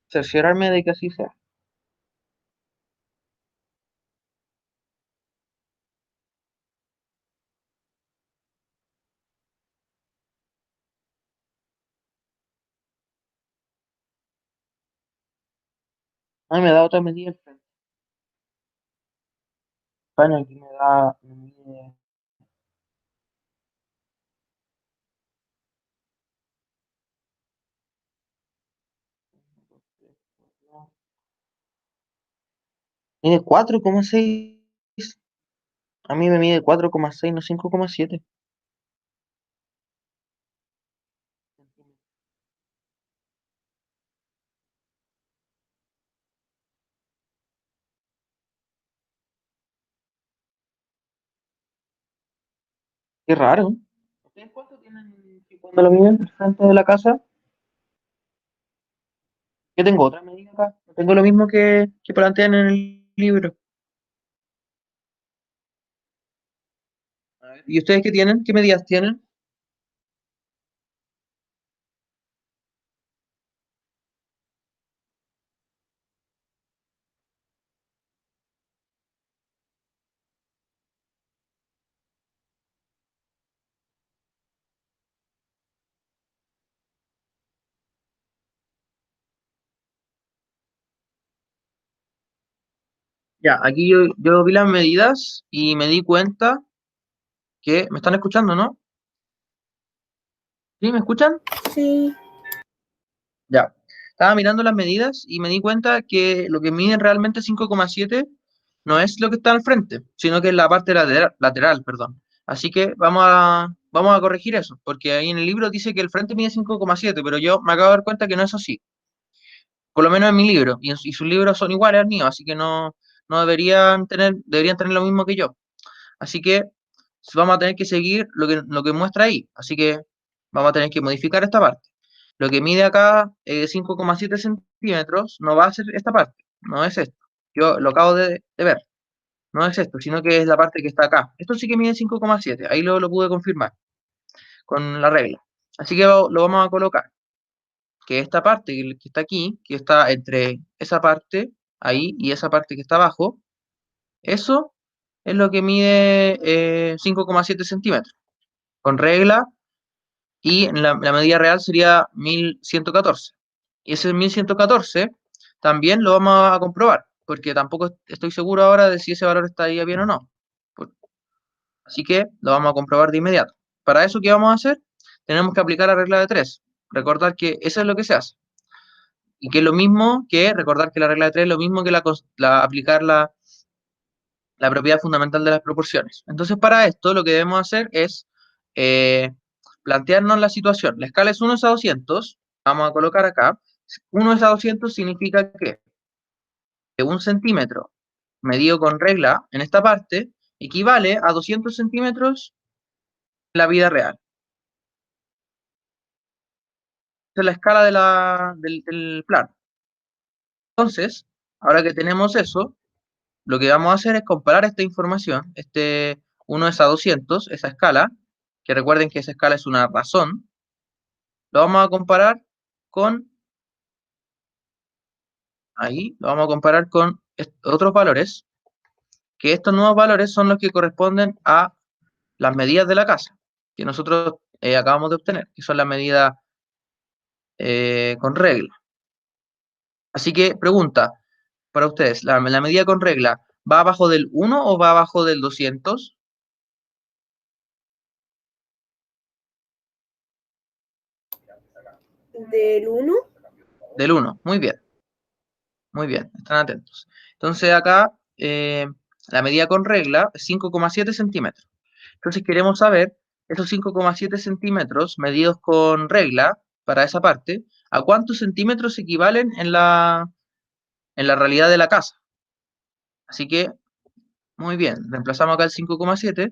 cerciorarme de que así sea. Ah, me da otra medida el frente. Bueno, aquí me mide, mide 4,6. A mí me mide 4,6, no 5,7. Qué raro. ¿Ustedes cuánto tienen cuando lo miden el frente de la casa? Yo tengo otra medida acá. No tengo lo mismo que plantean en el libro. A ver, ¿y ustedes qué tienen? ¿Qué medidas tienen? Ya, aquí yo vi las medidas y me di cuenta que me están escuchando, ¿no? ¿Sí? ¿Me escuchan? Sí. Ya. Estaba mirando las medidas y me di cuenta que lo que miden realmente 5,7 no es lo que está al frente, sino que es la parte lateral, perdón. Así que vamos a corregir eso, porque ahí en el libro dice que el frente mide 5,7, pero yo me acabo de dar cuenta que no es así. Por lo menos en mi libro, y sus libros son iguales al mío, así que no deberían tener lo mismo que yo. Así que vamos a tener que seguir lo que muestra ahí. Así que vamos a tener que modificar esta parte. Lo que mide acá 5,7 centímetros no va a ser esta parte, no es esto. Yo lo acabo de ver, no es esto, sino que es la parte que está acá. Esto sí que mide 5,7, ahí lo pude confirmar con la regla. Así que lo vamos a colocar, que esta parte que está aquí, que está entre esa parte ahí y esa parte que está abajo, eso es lo que mide 5,7 centímetros. Con regla y la medida real sería 1114. Y ese 1114 también lo vamos a comprobar, porque tampoco estoy seguro ahora de si ese valor estaría bien o no. Por- Así que lo vamos a comprobar de inmediato. para eso, ¿qué vamos a hacer? Tenemos que aplicar la regla de 3. Recordar que eso es lo que se hace. Y que es lo mismo que, recordar que la regla de 3 es lo mismo que aplicar la propiedad fundamental de las proporciones. Entonces, para esto, lo que debemos hacer es plantearnos la situación. La escala es 1 es a 200. Vamos a colocar acá. 1 es a 200 significa que 1 centímetro medido con regla en esta parte equivale a 200 centímetros en la vida real. Esa es la escala del plano. Entonces, ahora que tenemos eso, lo que vamos a hacer es comparar esta información, 1 es a 200, esa escala, que recuerden que esa escala es una razón, lo vamos a comparar con, lo vamos a comparar con otros valores, que estos nuevos valores son los que corresponden a las medidas de la casa, que nosotros acabamos de obtener, que son las medidas con regla. Así que, pregunta para ustedes, ¿la medida con regla va abajo del 1 o va abajo del 200? ¿Del 1? Del 1, muy bien. Muy bien, están atentos. Entonces acá la medida con regla es 5,7 centímetros. Entonces queremos saber esos 5,7 centímetros medidos con regla para esa parte, ¿a cuántos centímetros equivalen en la realidad de la casa? Así que, muy bien, reemplazamos acá el 5,7.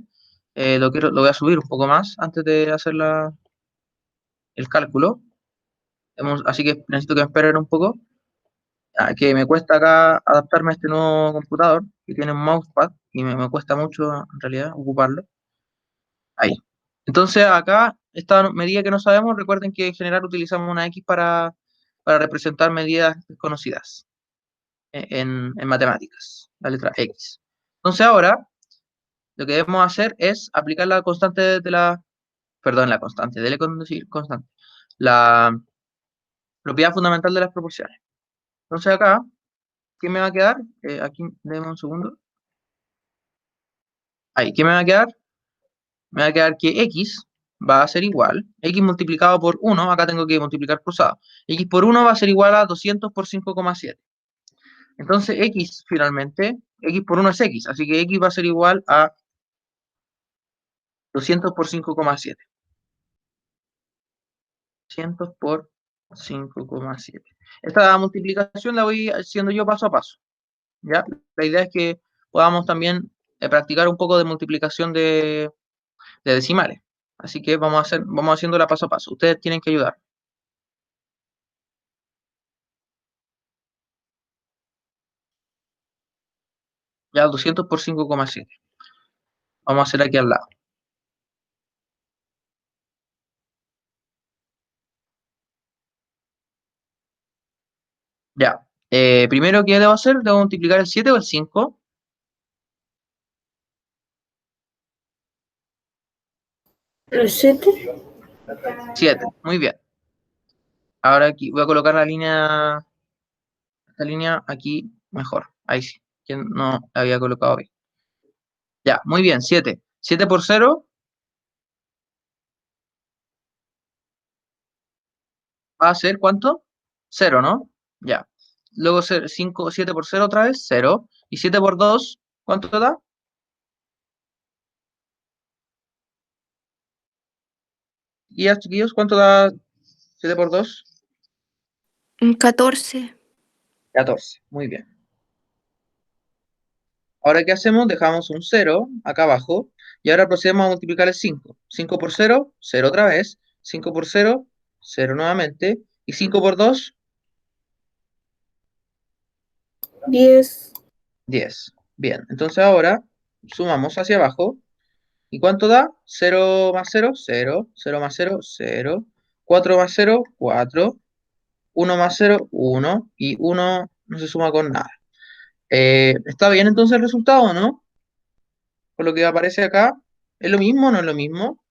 Lo voy a subir un poco más antes de hacer el cálculo. Así que necesito que me esperen un poco. Que me cuesta acá adaptarme a este nuevo computador que tiene un mousepad y me cuesta mucho en realidad ocuparlo. Ahí. Entonces acá, esta medida que no sabemos, recuerden que en general utilizamos una X para representar medidas desconocidas en matemáticas, la letra X. Entonces ahora, lo que debemos hacer es aplicar la constante la constante, la propiedad fundamental de las proporciones. Entonces acá, ¿qué me va a quedar? Aquí, denme un segundo. Ahí, ¿qué me va a quedar? Me va a quedar que x va a ser igual, x multiplicado por 1, acá tengo que multiplicar cruzado, x por 1 va a ser igual a 200 por 5,7. Entonces x finalmente, x por 1 es x, así que x va a ser igual a 200 por 5,7. 200 por 5,7. Esta multiplicación la voy haciendo yo paso a paso. ¿Ya? La idea es que podamos también practicar un poco de multiplicación de decimales. Así que vamos haciéndola paso a paso. Ustedes tienen que ayudar. Ya 200 por 5,7. Vamos a hacer aquí al lado. Ya. Primero, ¿qué debo hacer? ¿Debo multiplicar el 7 o el 5? 7. 7. Muy bien. Ahora aquí voy a colocar esta línea aquí mejor. Ahí sí. Que no la había colocado bien. Ya, muy bien. 7. 7 por 0 va a ser ¿cuánto? 0, ¿no? Ya. Luego 7 por 0 otra vez, 0. Y 7 por 2, ¿cuánto te da? Y chiquillos, ¿cuánto da 7 por 2? 14. 14. Muy bien. Ahora, ¿qué hacemos? Dejamos un 0 acá abajo y ahora procedemos a multiplicar el 5. 5 por 0, 0 otra vez. 5 por 0, 0 nuevamente. Y 5 por 2, 10. 10. Bien, entonces ahora sumamos hacia abajo. ¿Y cuánto da? 0 más 0, 0. 0 más 0, 0. 4 más 0, 4. 1 más 0, 1. Y 1 no se suma con nada. ¿Está bien entonces el resultado, no? Por lo que aparece acá, ¿es lo mismo o no es lo mismo?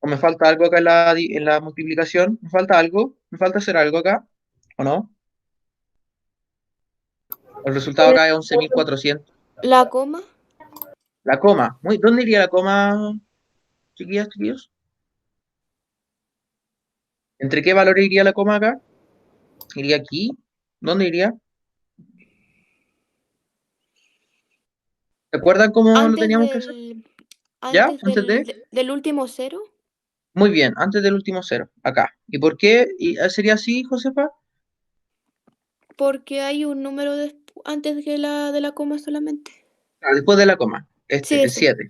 ¿O me falta algo acá en la multiplicación? ¿Me falta algo? ¿Me falta hacer algo acá? ¿O no? El resultado acá es 11.400. ¿La coma? La coma. ¿Dónde iría la coma, chiquillas, chiquillos? ¿Entre qué valor iría la coma acá? ¿Iría aquí? ¿Dónde iría? ¿Se acuerdan cómo lo Antes teníamos que hacer? del, ¿Ya? antes ¿Antes de? del último cero, Muy bien, antes del último cero, acá. ¿Y por qué sería así, Josefa? porque hay un número antes de la coma solamente. Ah, después de la coma, Sí, el eso. 7.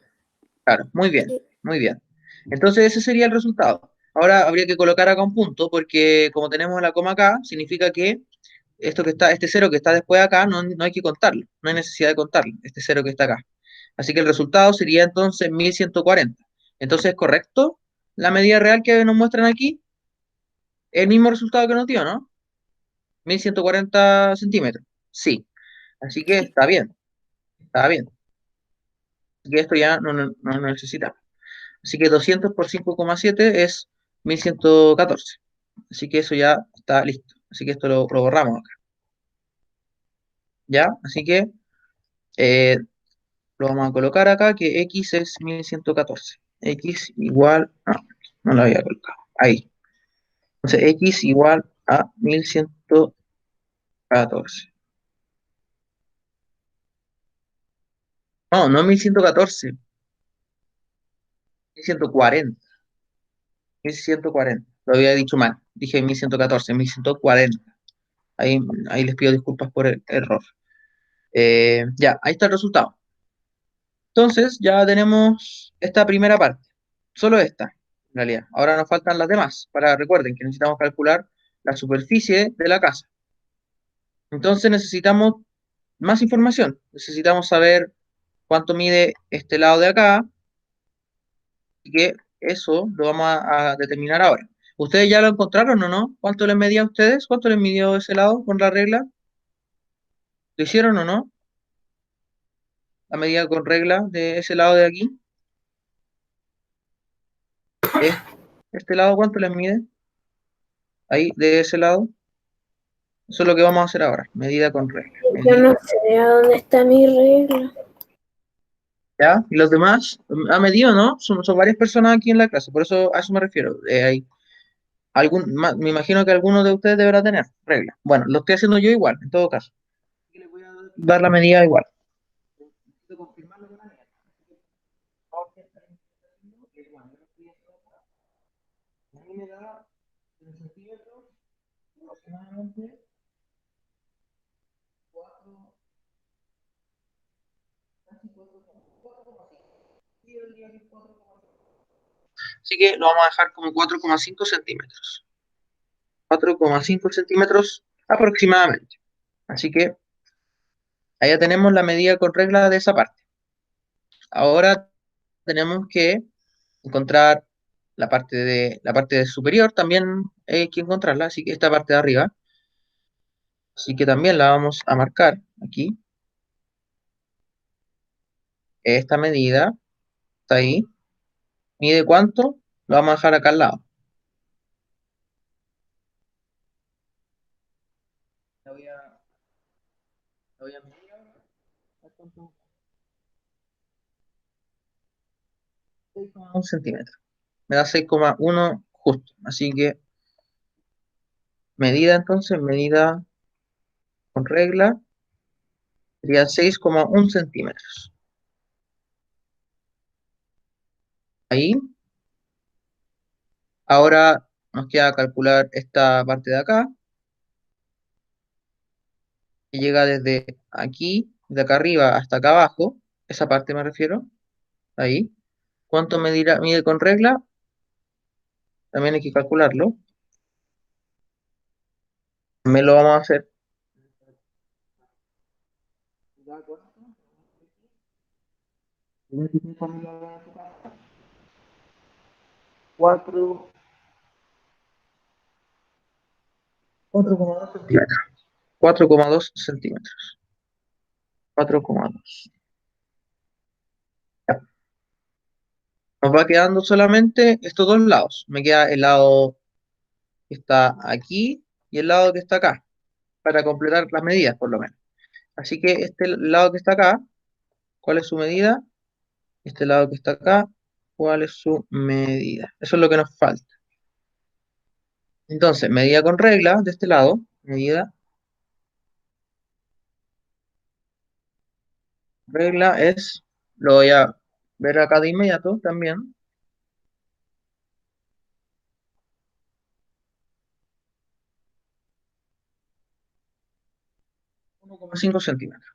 Claro, muy bien, Sí. muy bien. Entonces ese sería el resultado. Ahora habría que colocar acá un punto, porque como tenemos la coma acá, significa que este cero que está después acá, no hay que contarlo, no hay necesidad de contarlo, este cero que está acá. Así que el resultado sería entonces 1140. Entonces, ¿correcto? La medida real que nos muestran aquí, el mismo resultado que nos dio, ¿no? 1140 centímetros. Sí. Así que Sí. está bien, está bien. Así que esto ya no necesitamos. Así que 200 por 5,7 es 1114. Así que eso ya está listo. Así que esto lo borramos acá. ¿Ya? Así que eh, lo vamos a colocar acá, que x es 1114. X igual a... No lo había colocado. Ahí. Entonces x igual a 1114. No, no 1114. 1140. 1140. Lo había dicho mal. Dije 1114, 1140. Ahí, ahí les pido disculpas por el error. Ya, ahí está el resultado. Entonces, ya tenemos esta primera parte. Solo esta, en realidad. Ahora nos faltan las demás. Recuerden que necesitamos calcular la superficie de la casa. Entonces necesitamos más información. Necesitamos saber cuánto mide este lado de acá. Y que eso lo vamos a determinar ahora. ¿Ustedes ya lo encontraron o no? ¿Cuánto les medía a ustedes? ¿Cuánto les midió ese lado con la regla? ¿Lo hicieron o no? La medida con regla de ese lado de aquí. ¿Es- ¿Este lado cuánto les mide? Ahí, de ese lado. Eso es lo que vamos a hacer ahora. Medida con regla. Yo Medida. no sé a dónde está mi regla. ¿Ya? ¿Y los demás? ¿Ha medido, no? Son varias personas aquí en la clase, por eso a eso me refiero. Me imagino que alguno de ustedes deberá tener regla. Bueno, lo estoy haciendo yo igual, en todo caso. Y les voy a dar la medida igual. Necesito confirmarlo con la regla. A mí me da en centímetros aproximadamente 4, casi 4,5. Y el día que es 4,5. Así que lo vamos a dejar como 4,5 centímetros. 4,5 centímetros aproximadamente. Así que allá tenemos la medida con regla de esa parte. Ahora tenemos que encontrar la parte de superior, también hay que encontrarla, así que esta parte de arriba. Así que también la vamos a marcar aquí. Esta medida está ahí. ¿Mide cuánto? Lo vamos a dejar acá al lado. La voy a medir ahora. 6,1 centímetros. Me da 6,1 justo. Así que medida con regla, sería 6,1 centímetros. Ahí. Ahora nos queda calcular esta parte de acá, que llega desde aquí, de acá arriba hasta acá abajo. Esa parte me refiero. Ahí. ¿Cuánto mide con regla? También hay que calcularlo. También lo vamos a hacer. 4, 4,2 centímetros. 4,2 centímetros. 4,2. Ya. Nos va quedando solamente estos dos lados. Me queda el lado que está aquí y el lado que está acá, para completar las medidas por lo menos. Así que este lado que está acá, ¿cuál es su medida? este lado que está acá, ¿cuál es su medida? Eso es lo que nos falta. Entonces, medida con regla de este lado, medida, regla es, lo voy a ver acá de inmediato también, 1,5 centímetros.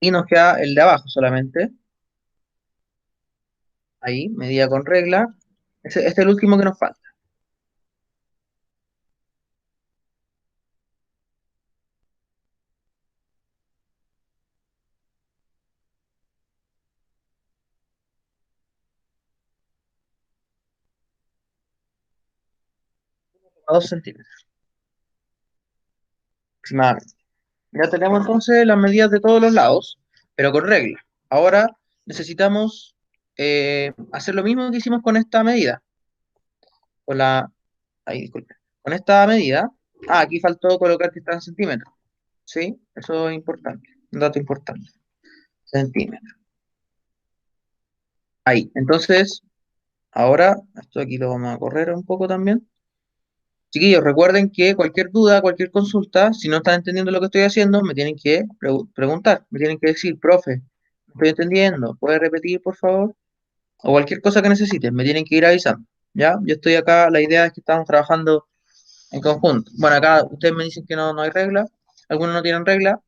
Y nos queda el de abajo solamente, ahí, medida con regla, este es el último que nos falta. A 2 centímetros aproximadamente. Ya tenemos entonces las medidas de todos los lados, pero con regla. Ahora necesitamos hacer lo mismo que hicimos con esta medida. Con la, ahí, disculpe. Con esta medida, aquí faltó colocar que está en centímetros. ¿Sí? Eso es importante, un dato importante. Centímetros. Ahí. Entonces, ahora, esto aquí lo vamos a correr un poco también. Chiquillos, recuerden que cualquier duda, cualquier consulta, si no están entendiendo lo que estoy haciendo, me tienen que preguntar, me tienen que decir, profe, no estoy entendiendo, ¿puede repetir, por favor? O cualquier cosa que necesiten, me tienen que ir avisando, ¿ya? Yo estoy acá, la idea es que estamos trabajando en conjunto. Bueno, acá ustedes me dicen que no hay regla, algunos no tienen regla,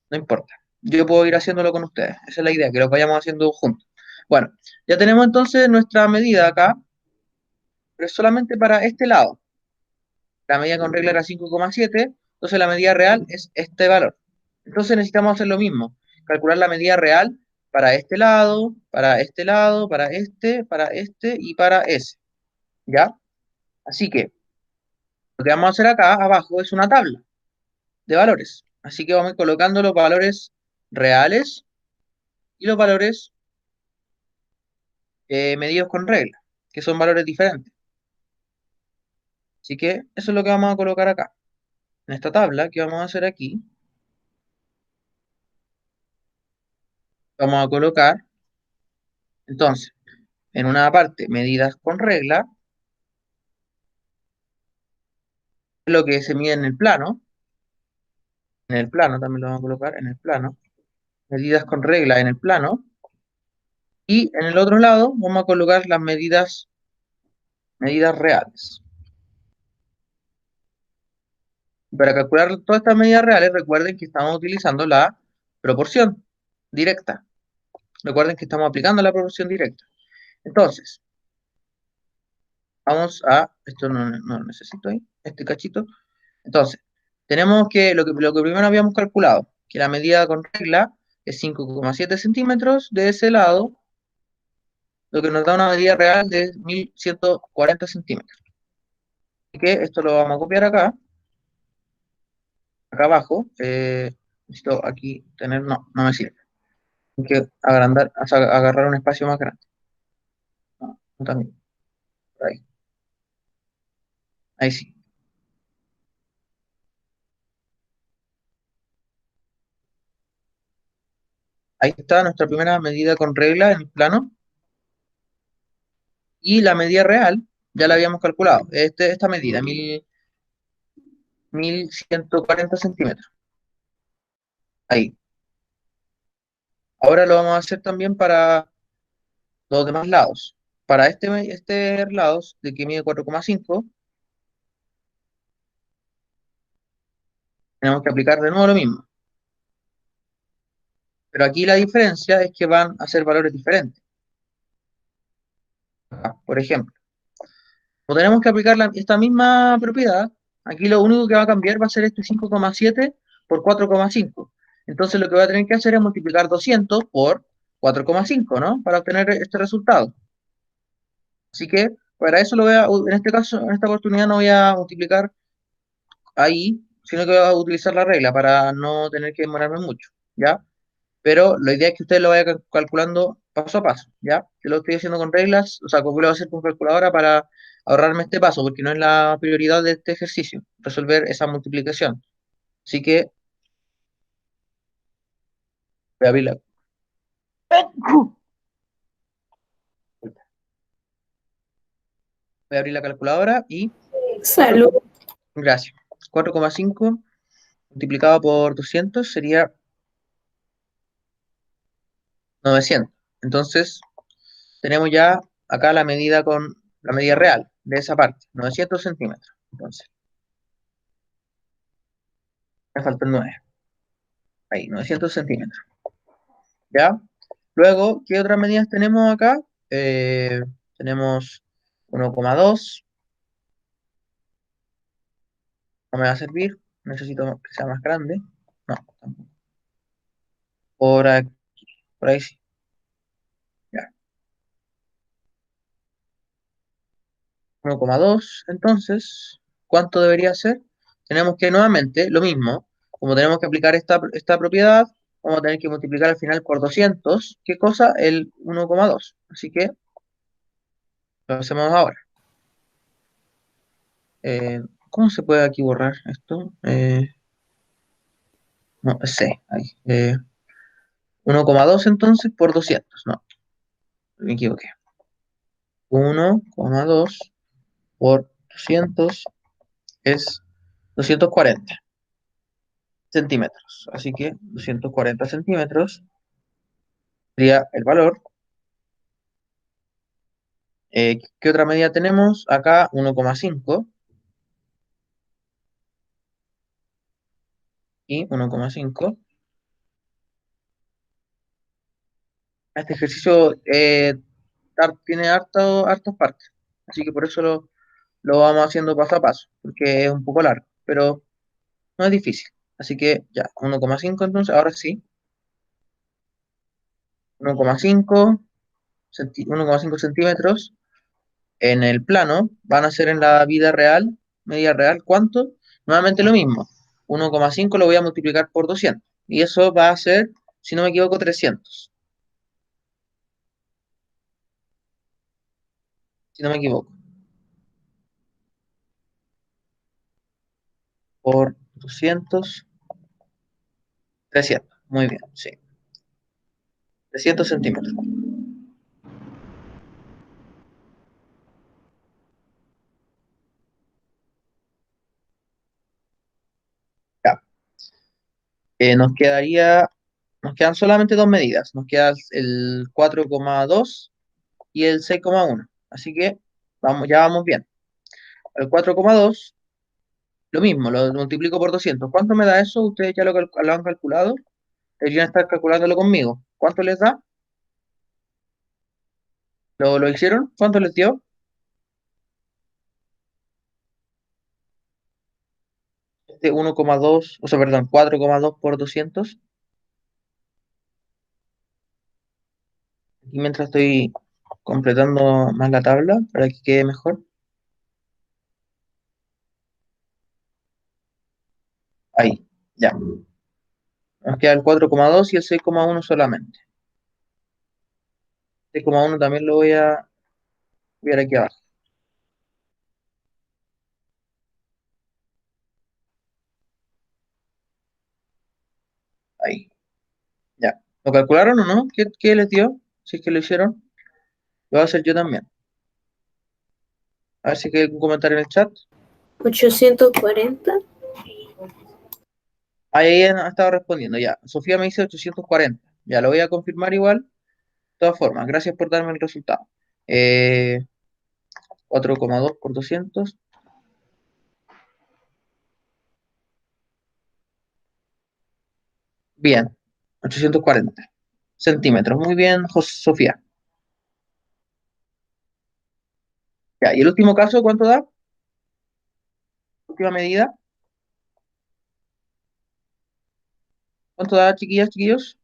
no importa. Yo puedo ir haciéndolo con ustedes, esa es la idea, que lo vayamos haciendo juntos. Bueno, ya tenemos entonces nuestra medida acá, pero es solamente para este lado. La medida con regla era 5,7, entonces la medida real es este valor. Entonces necesitamos hacer lo mismo, calcular la medida real para este lado, para este lado, para este y para ese. ¿Ya? Así que lo que vamos a hacer acá abajo es una tabla de valores. Así que vamos a ir colocando los valores reales y los valores medidos con regla, que son valores diferentes. Así que eso es lo que vamos a colocar acá. En esta tabla que vamos a hacer aquí, vamos a colocar, entonces, en una parte, medidas con regla, lo que se mide en el plano también lo vamos a colocar, en el plano, medidas con regla en el plano, y en el otro lado vamos a colocar las medidas reales. Para calcular todas estas medidas reales, recuerden que estamos utilizando la proporción directa. Recuerden que estamos aplicando la proporción directa. Entonces, vamos a, esto no lo necesito ahí, este cachito. Entonces, tenemos que lo que primero habíamos calculado, que la medida con regla es 5,7 centímetros de ese lado, lo que nos da una medida real de 1140 centímetros. Así que esto lo vamos a copiar acá abajo. Necesito aquí tener, no me sirve. Hay que agrandar, o sea, agarrar un espacio más grande. No también, por ahí sí. Ahí está nuestra primera medida con regla en el plano. Y la medida real ya la habíamos calculado. Esta medida, 1140 centímetros. Ahí. Ahora lo vamos a hacer también para los demás lados. Para este lado, de que mide 4,5, tenemos que aplicar de nuevo lo mismo. Pero aquí la diferencia es que van a ser valores diferentes. Por ejemplo, como tenemos que aplicar esta misma propiedad, aquí lo único que va a cambiar va a ser este 5,7 por 4,5. Entonces lo que voy a tener que hacer es multiplicar 200 por 4,5, ¿no? Para obtener este resultado. Así que para eso en este caso, en esta oportunidad no voy a multiplicar ahí, sino que voy a utilizar la regla para no tener que demorarme mucho, ¿ya? Pero la idea es que ustedes lo vayan calculando paso a paso, ¿ya? Yo lo estoy haciendo con reglas, o sea, como lo voy a hacer con calculadora para ahorrarme este paso, porque no es la prioridad de este ejercicio, resolver esa multiplicación. Así que voy a abrirla. Voy a abrir la calculadora y Salud. gracias. 4,5 multiplicado por 200 sería 900. Entonces, tenemos ya acá la medida con la medida real de esa parte, 900 centímetros. Entonces, me faltan 9. Ahí, 900 centímetros. ¿Ya? Luego, ¿qué otras medidas tenemos acá? Tenemos 1,2. No me va a servir. Necesito que sea más grande. No, tampoco. Por aquí, por ahí sí. Ya. 1,2. Entonces, ¿cuánto debería ser? Tenemos que nuevamente, lo mismo, como tenemos que aplicar esta propiedad, vamos a tener que multiplicar al final por 200. ¿Qué cosa? El 1,2. Así que lo hacemos ahora. ¿Cómo se puede aquí borrar esto? No, C, ahí. 1,2 entonces por 200. No, me equivoqué. 1,2 por 200 es 240 centímetros. Así que 240 centímetros sería el valor. ¿Qué otra medida tenemos? Acá 1,5 y 1,5. Este ejercicio tiene hartas partes, así que por eso lo vamos haciendo paso a paso, porque es un poco largo, pero no es difícil. Así que ya, 1,5 entonces, ahora sí, 1,5 1,5 centímetros en el plano van a ser en la vida real, media real, ¿cuánto? Nuevamente lo mismo, 1,5 lo voy a multiplicar por 200 y eso va a ser, si no me equivoco, 300, si no me equivoco, por 200, 300, muy bien, sí, 300 centímetros. Ya. Nos quedan solamente dos medidas, nos queda el 4,2 y el 6,1, así que ya vamos bien. El 4,2, lo mismo, lo multiplico por 200. ¿Cuánto me da eso? Ustedes ya lo han calculado, deberían estar calculándolo conmigo. ¿Cuánto les da? ¿Lo hicieron? ¿Cuánto les dio? Este 1,2, o sea, perdón, 4,2 por 200. Y mientras estoy completando más la tabla para que quede mejor. Ahí, ya. Nos queda el 4,2 y el 6,1 solamente. 6,1 también lo voy a ver aquí abajo. Ahí, ya. ¿Lo calcularon o no? ¿Qué les dio? Si es que lo hicieron. Lo voy a hacer yo también. A ver si hay algún comentario en el chat. 840. Ahí han estado respondiendo, ya. Sofía me dice 840. Ya lo voy a confirmar igual. De todas formas, gracias por darme el resultado. 4,2 por 200. Bien, 840 centímetros. Muy bien, Sofía. Ya, y el último caso, ¿cuánto da? Última medida. ¿Cuánto da, chiquillas, chiquillos?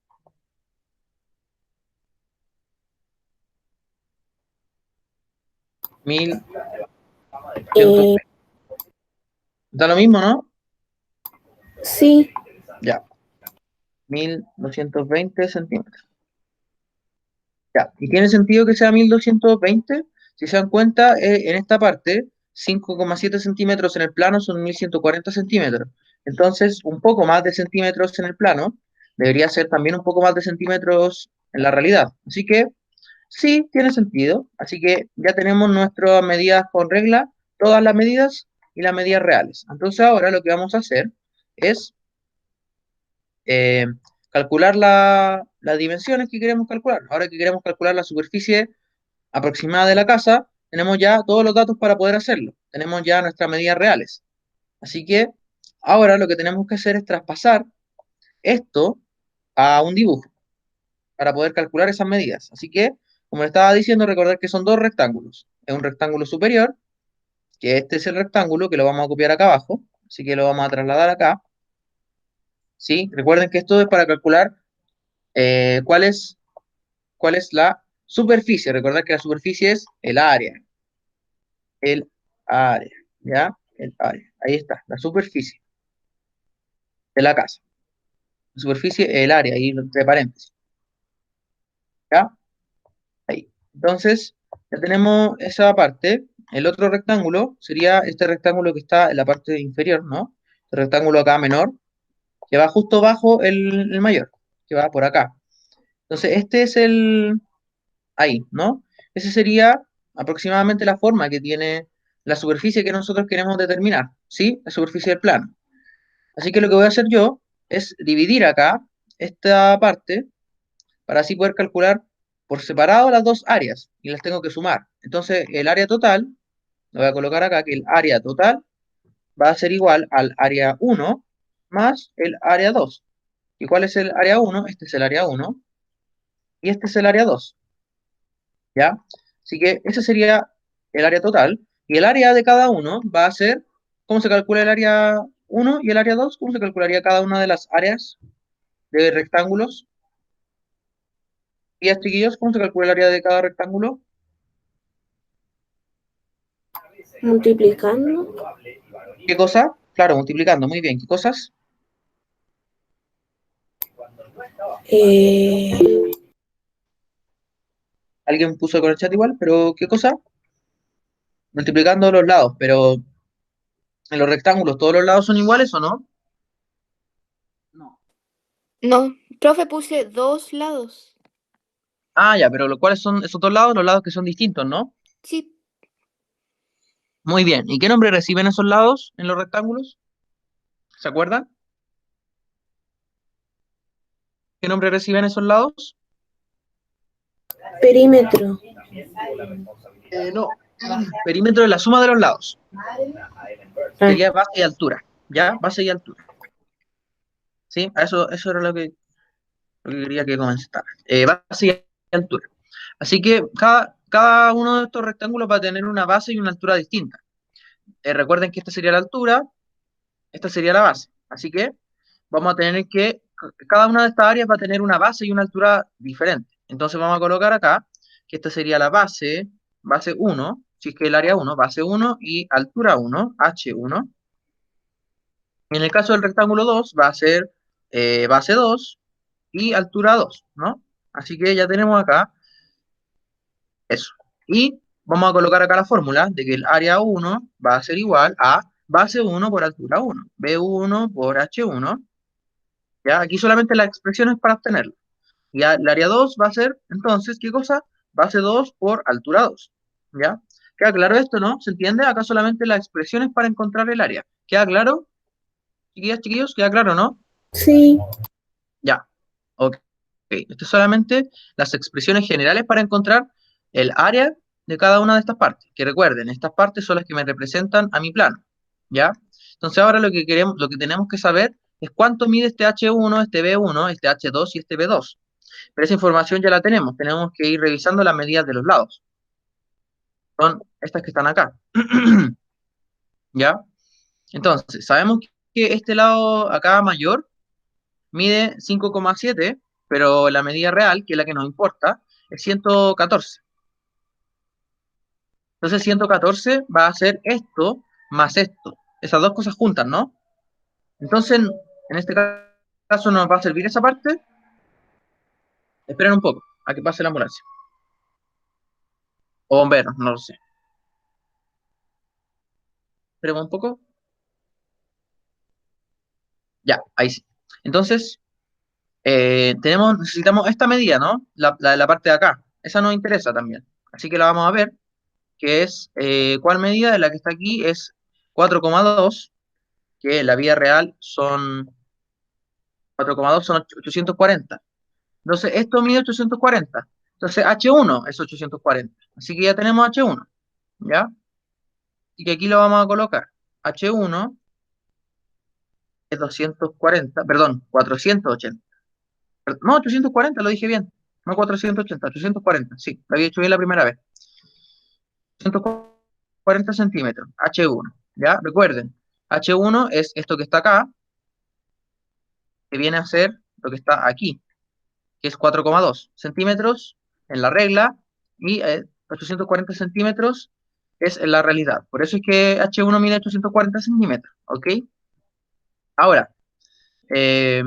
1.220. Eh, Da lo mismo, ¿no? sí, Ya, 1.220 centímetros. Ya, y tiene sentido que sea 1.220. Si se dan cuenta, en esta parte, 5,7 centímetros en el plano son 1.140 centímetros. Entonces, un poco más de centímetros en el plano debería ser también un poco más de centímetros en la realidad. Así que sí, tiene sentido. Así que ya tenemos nuestras medidas con regla, todas las medidas y las medidas reales. Entonces ahora lo que vamos a hacer es eh, calcular las dimensiones que queremos calcular. Ahora que queremos calcular la superficie aproximada de la casa, tenemos ya todos los datos para poder hacerlo. Tenemos ya nuestras medidas reales. Así que ahora lo que tenemos que hacer es traspasar esto a un dibujo para poder calcular esas medidas. Así que, como le estaba diciendo, recordar que son dos rectángulos. Es un rectángulo superior, que este es el rectángulo que lo vamos a copiar acá abajo. Así que lo vamos a trasladar acá. ¿Sí? Recuerden que esto es para calcular cuál es la superficie. Recordar que la superficie es el área. El área. ¿Ya? El área. Ahí está, la superficie de la casa. La superficie, el área, ahí entre paréntesis. ¿Ya? Ahí. Entonces, ya tenemos esa parte. El otro rectángulo sería este rectángulo que está en la parte inferior, ¿no? El rectángulo acá menor, que va justo bajo el mayor, que va por acá. Entonces, este es ahí, ¿no? Ese sería aproximadamente la forma que tiene la superficie que nosotros queremos determinar, ¿sí? La superficie del plano. Así que lo que voy a hacer yo es dividir acá esta parte para así poder calcular por separado las dos áreas y las tengo que sumar. Entonces, el área total, lo voy a colocar acá, que el área total va a ser igual al área 1 más el área 2. ¿Y cuál es el área 1? Este es el área 1 y este es el área 2, ¿ya? Así que ese sería el área total y el área de cada uno va a ser, ¿cómo se calcula el área 1 y el área 2? ¿Cómo se calcularía cada una de las áreas de rectángulos? Y chiquillos, ¿cómo se calcula el área de cada rectángulo? Multiplicando. ¿Qué cosa? Claro, multiplicando, muy bien. ¿Qué cosas? Eh, Alguien puso con el chat igual, pero ¿qué cosa? Multiplicando los lados, pero en los rectángulos, ¿todos los lados son iguales o no? No. No, profe, puse 2 lados. Ah, ya, pero ¿cuáles son esos dos lados? Los lados que son distintos, ¿no? Sí, Muy bien. ¿Y qué nombre reciben esos lados en los rectángulos? ¿Se acuerdan? ¿Qué nombre reciben esos lados? perímetro. No. Perímetro es la suma de los lados. Ah, Sería base y altura. ¿Ya? Base y altura. ¿Sí? Eso era lo que quería que comenzara. Base y altura. Así que cada uno de estos rectángulos va a tener una base y una altura distinta. Recuerden que esta sería la altura, esta sería la base. Así que vamos a tener que, cada una de estas áreas va a tener una base y una altura diferente. Entonces vamos a colocar acá que esta sería la base 1, si es que el área 1, base 1 y altura 1, H1. En el caso del rectángulo 2 va a ser base 2 y altura 2, ¿no? Así que ya tenemos acá eso. Y vamos a colocar acá la fórmula de que el área 1 va a ser igual a base 1 por altura 1, B1 por H1. ¿Ya? Aquí solamente las expresiones para obtenerlo. Y el área 2 va a ser, entonces, ¿qué cosa? Base 2 por altura 2. ¿Ya? ¿Queda claro esto, no? ¿Se entiende? Acá solamente las expresiones para encontrar el área. ¿Queda claro? Chiquillas, chiquillos, ¿queda claro, no? sí. Ya. Ok. Esto es solamente las expresiones generales para encontrar el área de cada una de estas partes. Que recuerden, estas partes son las que me representan a mi plano. ¿Ya? Entonces ahora lo que queremos, lo que tenemos que saber es cuánto mide este H1, este B1, este H2 y este B2. Pero esa información ya la tenemos. Tenemos que ir revisando las medidas de los lados. Son estas que están acá. ¿Ya? Entonces, sabemos que este lado acá mayor mide 5,7, pero la medida real, que es la que nos importa, es 114. Entonces 114 va a ser esto más esto. Esas dos cosas juntas, ¿no? Entonces, en este caso nos va a servir esa parte. Esperen un poco a que pase la ambulancia. O bomberos, no lo sé. Esperemos un poco. Ya, ahí sí. Entonces, necesitamos esta medida, ¿no? La de la parte de acá. Esa nos interesa también. Así que la vamos a ver, que es, ¿cuál medida de la que está aquí? Es 4,2, que la vía real son 4,2 son 840. Entonces, esto mide 840. Entonces, H1 es 840. Así que ya tenemos H1, ¿ya? Y que aquí lo vamos a colocar. H1 es 240, perdón, 480. No, 840, lo dije bien. No 480, 840. Sí, lo había hecho bien la primera vez. 140 centímetros, H1. ¿Ya? Recuerden, H1 es esto que está acá, que viene a ser lo que está aquí, que es 4,2 centímetros en la regla y 840 centímetros es en la realidad. Por eso es que H1 mide 840 centímetros, ¿ok? Ahora, eh,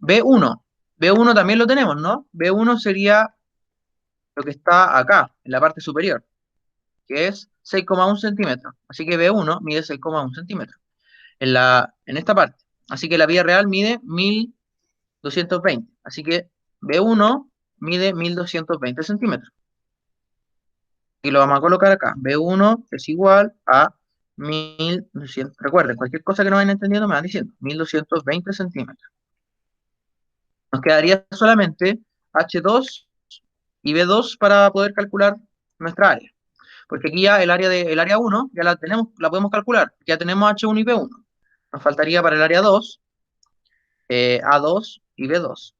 B1. B1 también lo tenemos, ¿no? B1 sería lo que está acá, en la parte superior, que es 6,1 centímetros. Así que B1 mide 6,1 centímetros en esta parte. Así que la vía real mide 1220. Así que B1 mide 1220 centímetros. Y lo vamos a colocar acá. B1 es igual a 1200. Recuerden, cualquier cosa que no vayan entendiendo me van diciendo. 1220 centímetros. Nos quedaría solamente H2 y B2 para poder calcular nuestra área. Porque aquí ya el área 1 ya la tenemos, la podemos calcular. Ya tenemos H1 y B1. Nos faltaría para el área 2, A2 y B2.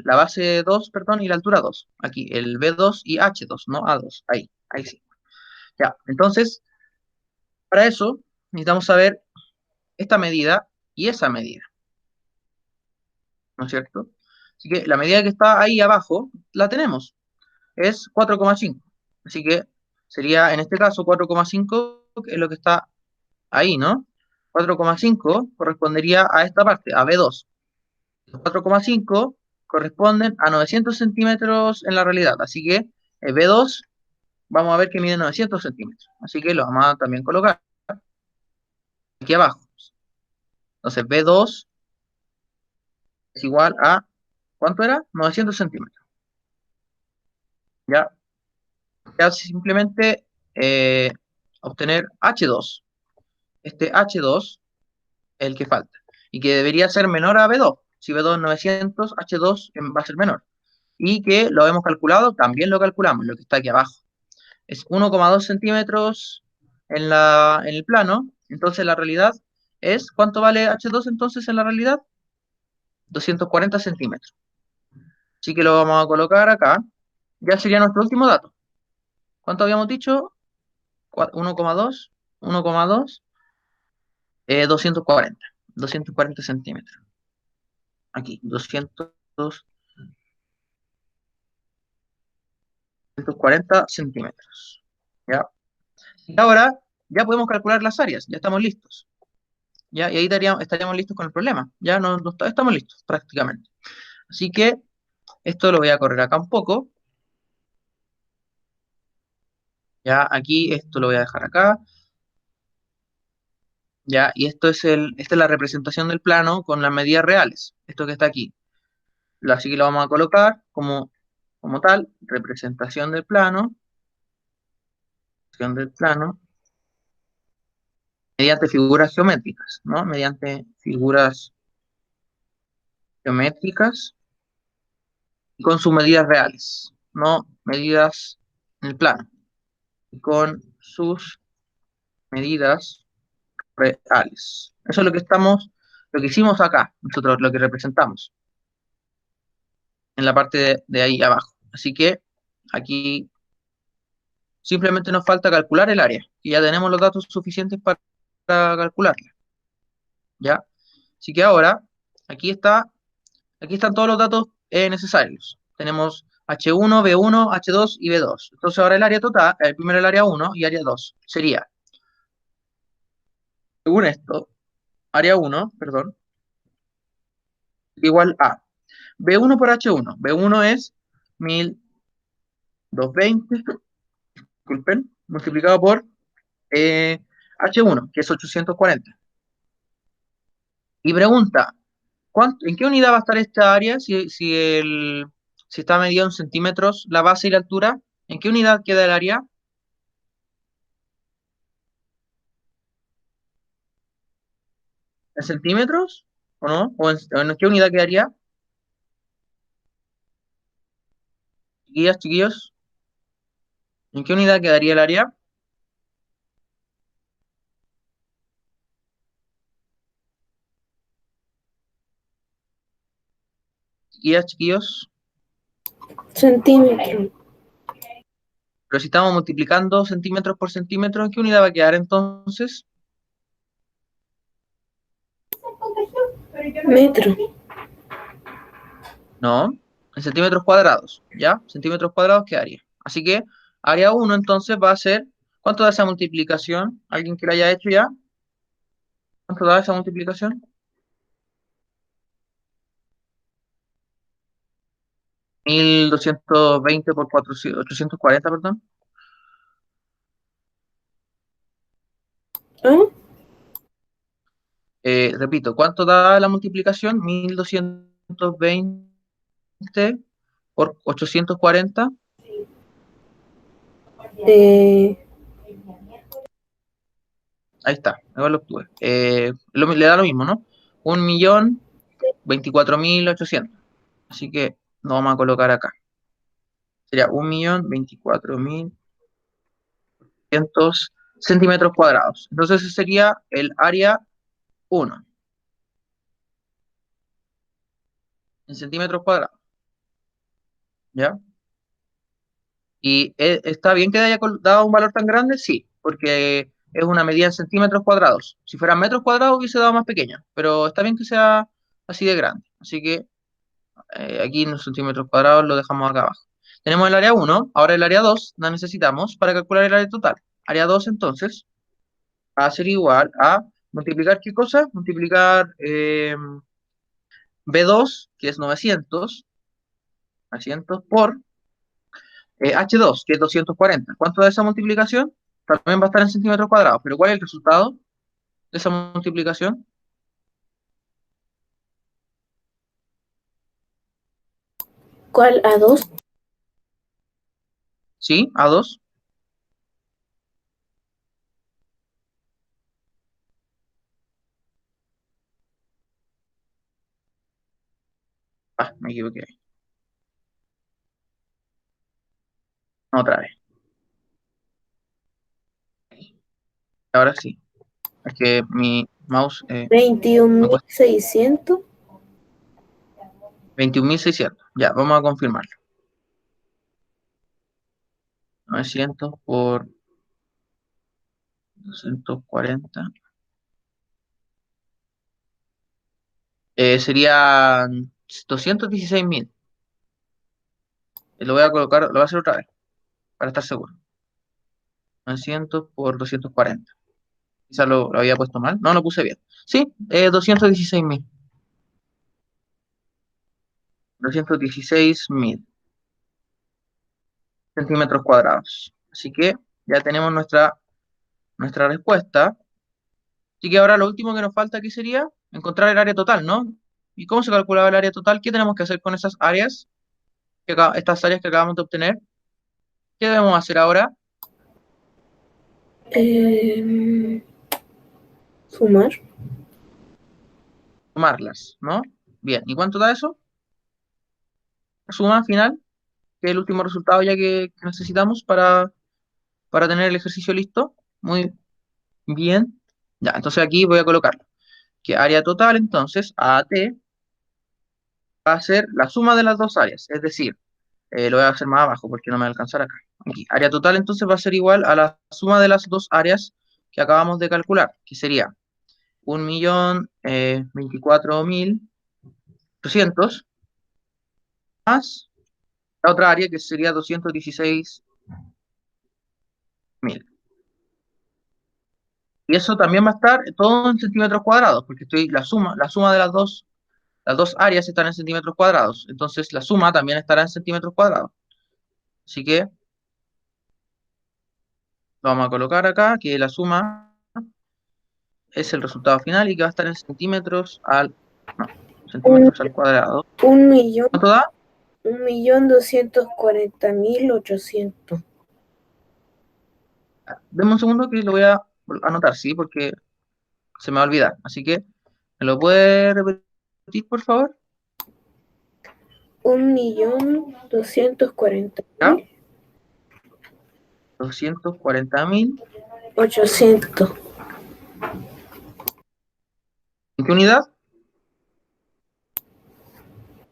La base 2, perdón, y la altura 2. Aquí, el B2 y H2, no A2. Ahí sí. Ya, entonces, para eso necesitamos saber esta medida y esa medida, ¿no es cierto? Así que la medida que está ahí abajo la tenemos, es 4,5. Así que sería en este caso 4,5, que es lo que está ahí, ¿no? 4,5 correspondería a esta parte, a B2. 4,5 corresponden a 900 centímetros en la realidad. Así que B2 vamos a ver que mide 900 centímetros. Así que lo vamos a también colocar aquí abajo. Entonces B2 es igual a, ¿cuánto era? 900 centímetros. Ya, ya simplemente obtener H2. Este H2 es el que falta. Y que debería ser menor a B2. Si B2 es 900, H2 va a ser menor. Y que lo hemos calculado, también lo calculamos, lo que está aquí abajo. Es 1,2 centímetros en el plano. Entonces la realidad es, ¿cuánto vale H2 entonces en la realidad? 240 centímetros. Así que lo vamos a colocar acá. Ya sería nuestro último dato. ¿Cuánto habíamos dicho? 1,2, 1,2, 240. 240 centímetros. Aquí, 240 centímetros. ¿Ya? Y ahora ya podemos calcular las áreas. Ya estamos listos. ¿Ya? Y ahí estaríamos listos con el problema. Ya estamos listos prácticamente. Así que esto lo voy a correr acá un poco. Ya aquí esto lo voy a dejar acá. Ya, y esta es la representación del plano con las medidas reales. Esto que está aquí. Así que lo vamos a colocar como tal, representación del plano, mediante figuras geométricas, ¿no? Mediante figuras geométricas y con sus medidas reales, no medidas en el plano, y con sus medidas reales. Eso es lo que hicimos acá, nosotros lo que representamos en la parte de ahí abajo. Así que aquí simplemente nos falta calcular el área, y ya tenemos los datos suficientes para calcularla, ¿ya? Así que ahora, aquí están todos los datos necesarios. Tenemos H1, B1, H2 y B2. Entonces ahora el área total, primero el área 1 y área 2, sería, según esto, área 1, perdón, igual a B1 por H1. B1 es 1220, disculpen, multiplicado por H1, que es 840. Y pregunta, ¿En qué unidad va a estar esta área si está medido en centímetros la base y la altura? ¿En qué unidad queda el área? ¿En centímetros? ¿O no? ¿O en qué unidad quedaría? Chiquillas, chiquillos, ¿en qué unidad quedaría el área? Chiquillas, chiquillos. Centímetro. Pero si estamos multiplicando centímetros por centímetros, ¿en qué unidad va a quedar entonces? Metro. No, en centímetros cuadrados, ¿ya? Centímetros cuadrados quedaría. Así que área 1 entonces va a ser, ¿cuánto da esa multiplicación? ¿Alguien que la haya hecho ya? ¿Cuánto da esa multiplicación? 1220 por 840, perdón. ¿Ah? Repito, ¿cuánto da la multiplicación? 1220 por 840. Eh, Ahí está, igual lo obtuve. Le da lo mismo, ¿no? 1.024.800. Así que lo vamos a colocar acá. Sería 1.024.800 centímetros cuadrados. Entonces ese sería el área 1 en centímetros cuadrados. ¿Ya? ¿Y está bien que haya dado un valor tan grande? Sí, porque es una medida en centímetros cuadrados. Si fueran metros cuadrados hubiese dado más pequeña, pero está bien que sea así de grande. Así que aquí en los centímetros cuadrados lo dejamos acá abajo. Tenemos el área 1, ahora el área 2 la necesitamos para calcular el área total. Área 2 entonces va a ser igual a multiplicar ¿qué cosa? Multiplicar B2, que es 900 por H2, que es 240. ¿Cuánto da esa multiplicación? También va a estar en centímetros cuadrados, pero ¿cuál es el resultado de esa multiplicación? ¿Cuál? ¿A2? ¿Sí? ¿A2? Ah, me equivoqué. Otra vez. Ahora sí. Es que mi mouse ¿21 me mil cuesta seiscientos 21.600. Ya, vamos a confirmarlo. 900 por 240. Serían 216.000. Lo voy a colocar, lo voy a hacer otra vez, para estar seguro. 900 por 240. Quizá lo había puesto mal. No, lo puse bien. Sí, 216.000. 216.000 centímetros cuadrados. Así que ya tenemos nuestra respuesta. Así que ahora lo último que nos falta aquí sería encontrar el área total, ¿no? ¿Y cómo se calculaba el área total? ¿Qué tenemos que hacer con esas áreas, estas áreas que acabamos de obtener? ¿Qué debemos hacer ahora? eh, sumar. Sumarlas, ¿no? Bien, ¿y cuánto da eso? La suma final, que es el último resultado ya que necesitamos para tener el ejercicio listo. Muy bien. Ya, entonces aquí voy a colocarlo. Que área total, entonces, AT va a ser la suma de las dos áreas. Es decir, lo voy a hacer más abajo porque no me va a alcanzar acá. Aquí, área total entonces va a ser igual a la suma de las dos áreas que acabamos de calcular, que sería 1.024.800 más la otra área que sería 216.000. Y eso también va a estar todo en centímetros cuadrados, porque la suma de las dos áreas están en centímetros cuadrados. Entonces la suma también estará en centímetros cuadrados. Así que lo vamos a colocar acá, que la suma es el resultado final y que va a estar en centímetros al... No, centímetros al cuadrado. 1.240.800. ¿Cuánto da? 1.240.800. Deme un segundo que lo voy a anotar, ¿sí? Porque se me va a olvidar. Así que, ¿me lo puede repetir, por favor? 1.240.800. ¿Ya? 240.000. ¿En qué unidad?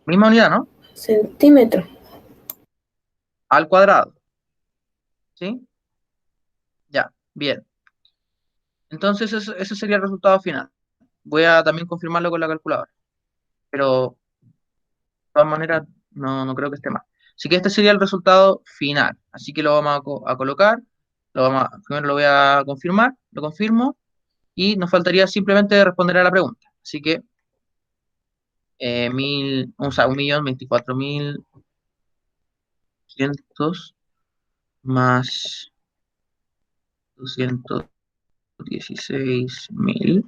Misma unidad, ¿no? Centímetros. Al cuadrado. ¿Sí? Ya, bien. Entonces, ese sería el resultado final. Voy a también confirmarlo con la calculadora. Pero, de todas maneras, no creo que esté mal. Así que este sería el resultado final. Así que lo vamos a colocar. Primero lo voy a confirmar. Lo confirmo. Y nos faltaría simplemente responder a la pregunta. Así que, 1.024.200 más 216.000.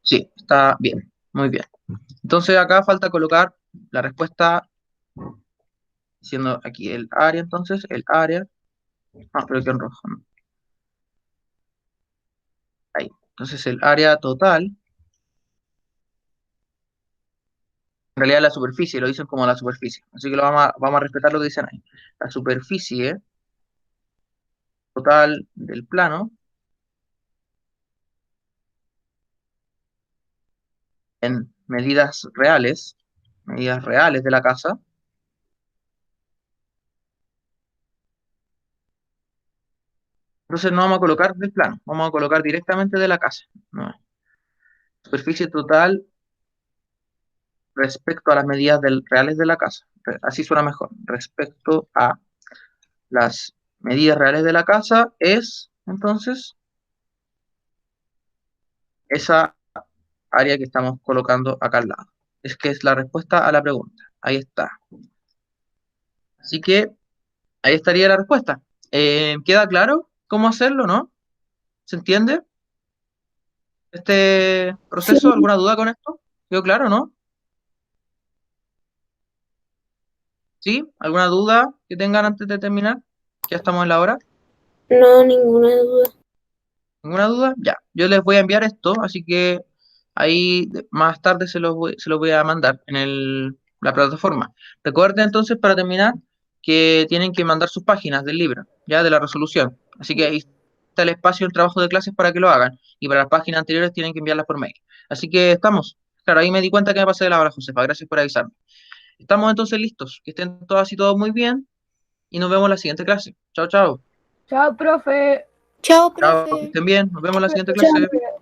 Sí, está bien, muy bien. Entonces acá falta colocar la respuesta, diciendo aquí el área, entonces, el área. Ah, pero que en rojo, ¿no? Ahí. Entonces el área total, en realidad la superficie, lo dicen como la superficie. Así que vamos a respetar lo que dicen ahí. La superficie total del plano en medidas reales de la casa. Entonces no vamos a colocar del plano, vamos a colocar directamente de la casa. No. Superficie total respecto a las medidas reales de la casa. Así suena mejor. Respecto a las medidas reales de la casa es, entonces, esa área que estamos colocando acá al lado. Es que es la respuesta a la pregunta. Ahí está. Así que ahí estaría la respuesta. ¿Queda claro cómo hacerlo, no? ¿Se entiende este Sí, proceso? ¿Alguna duda con esto? ¿Quedó claro, no? ¿Sí? ¿Alguna duda que tengan antes de terminar? Ya estamos en la hora. no, ninguna duda. ¿Ninguna duda? Ya. Yo les voy a enviar esto, así que ahí más tarde se los voy a mandar en la plataforma. Recuerden entonces, para terminar, que tienen que mandar sus páginas del libro, ya de la resolución. Así que ahí está el espacio en trabajo de clases para que lo hagan. Y para las páginas anteriores tienen que enviarlas por mail. Así que estamos. Claro, ahí me di cuenta que me pasé de la hora, Josefa. Gracias por avisarme. Estamos entonces listos. Que estén todas y todos muy bien. Y nos vemos en la siguiente clase. Chao, chao. Chao, profe. Chao, Chao, que profe. estén bien. Nos vemos en la siguiente Chao. clase.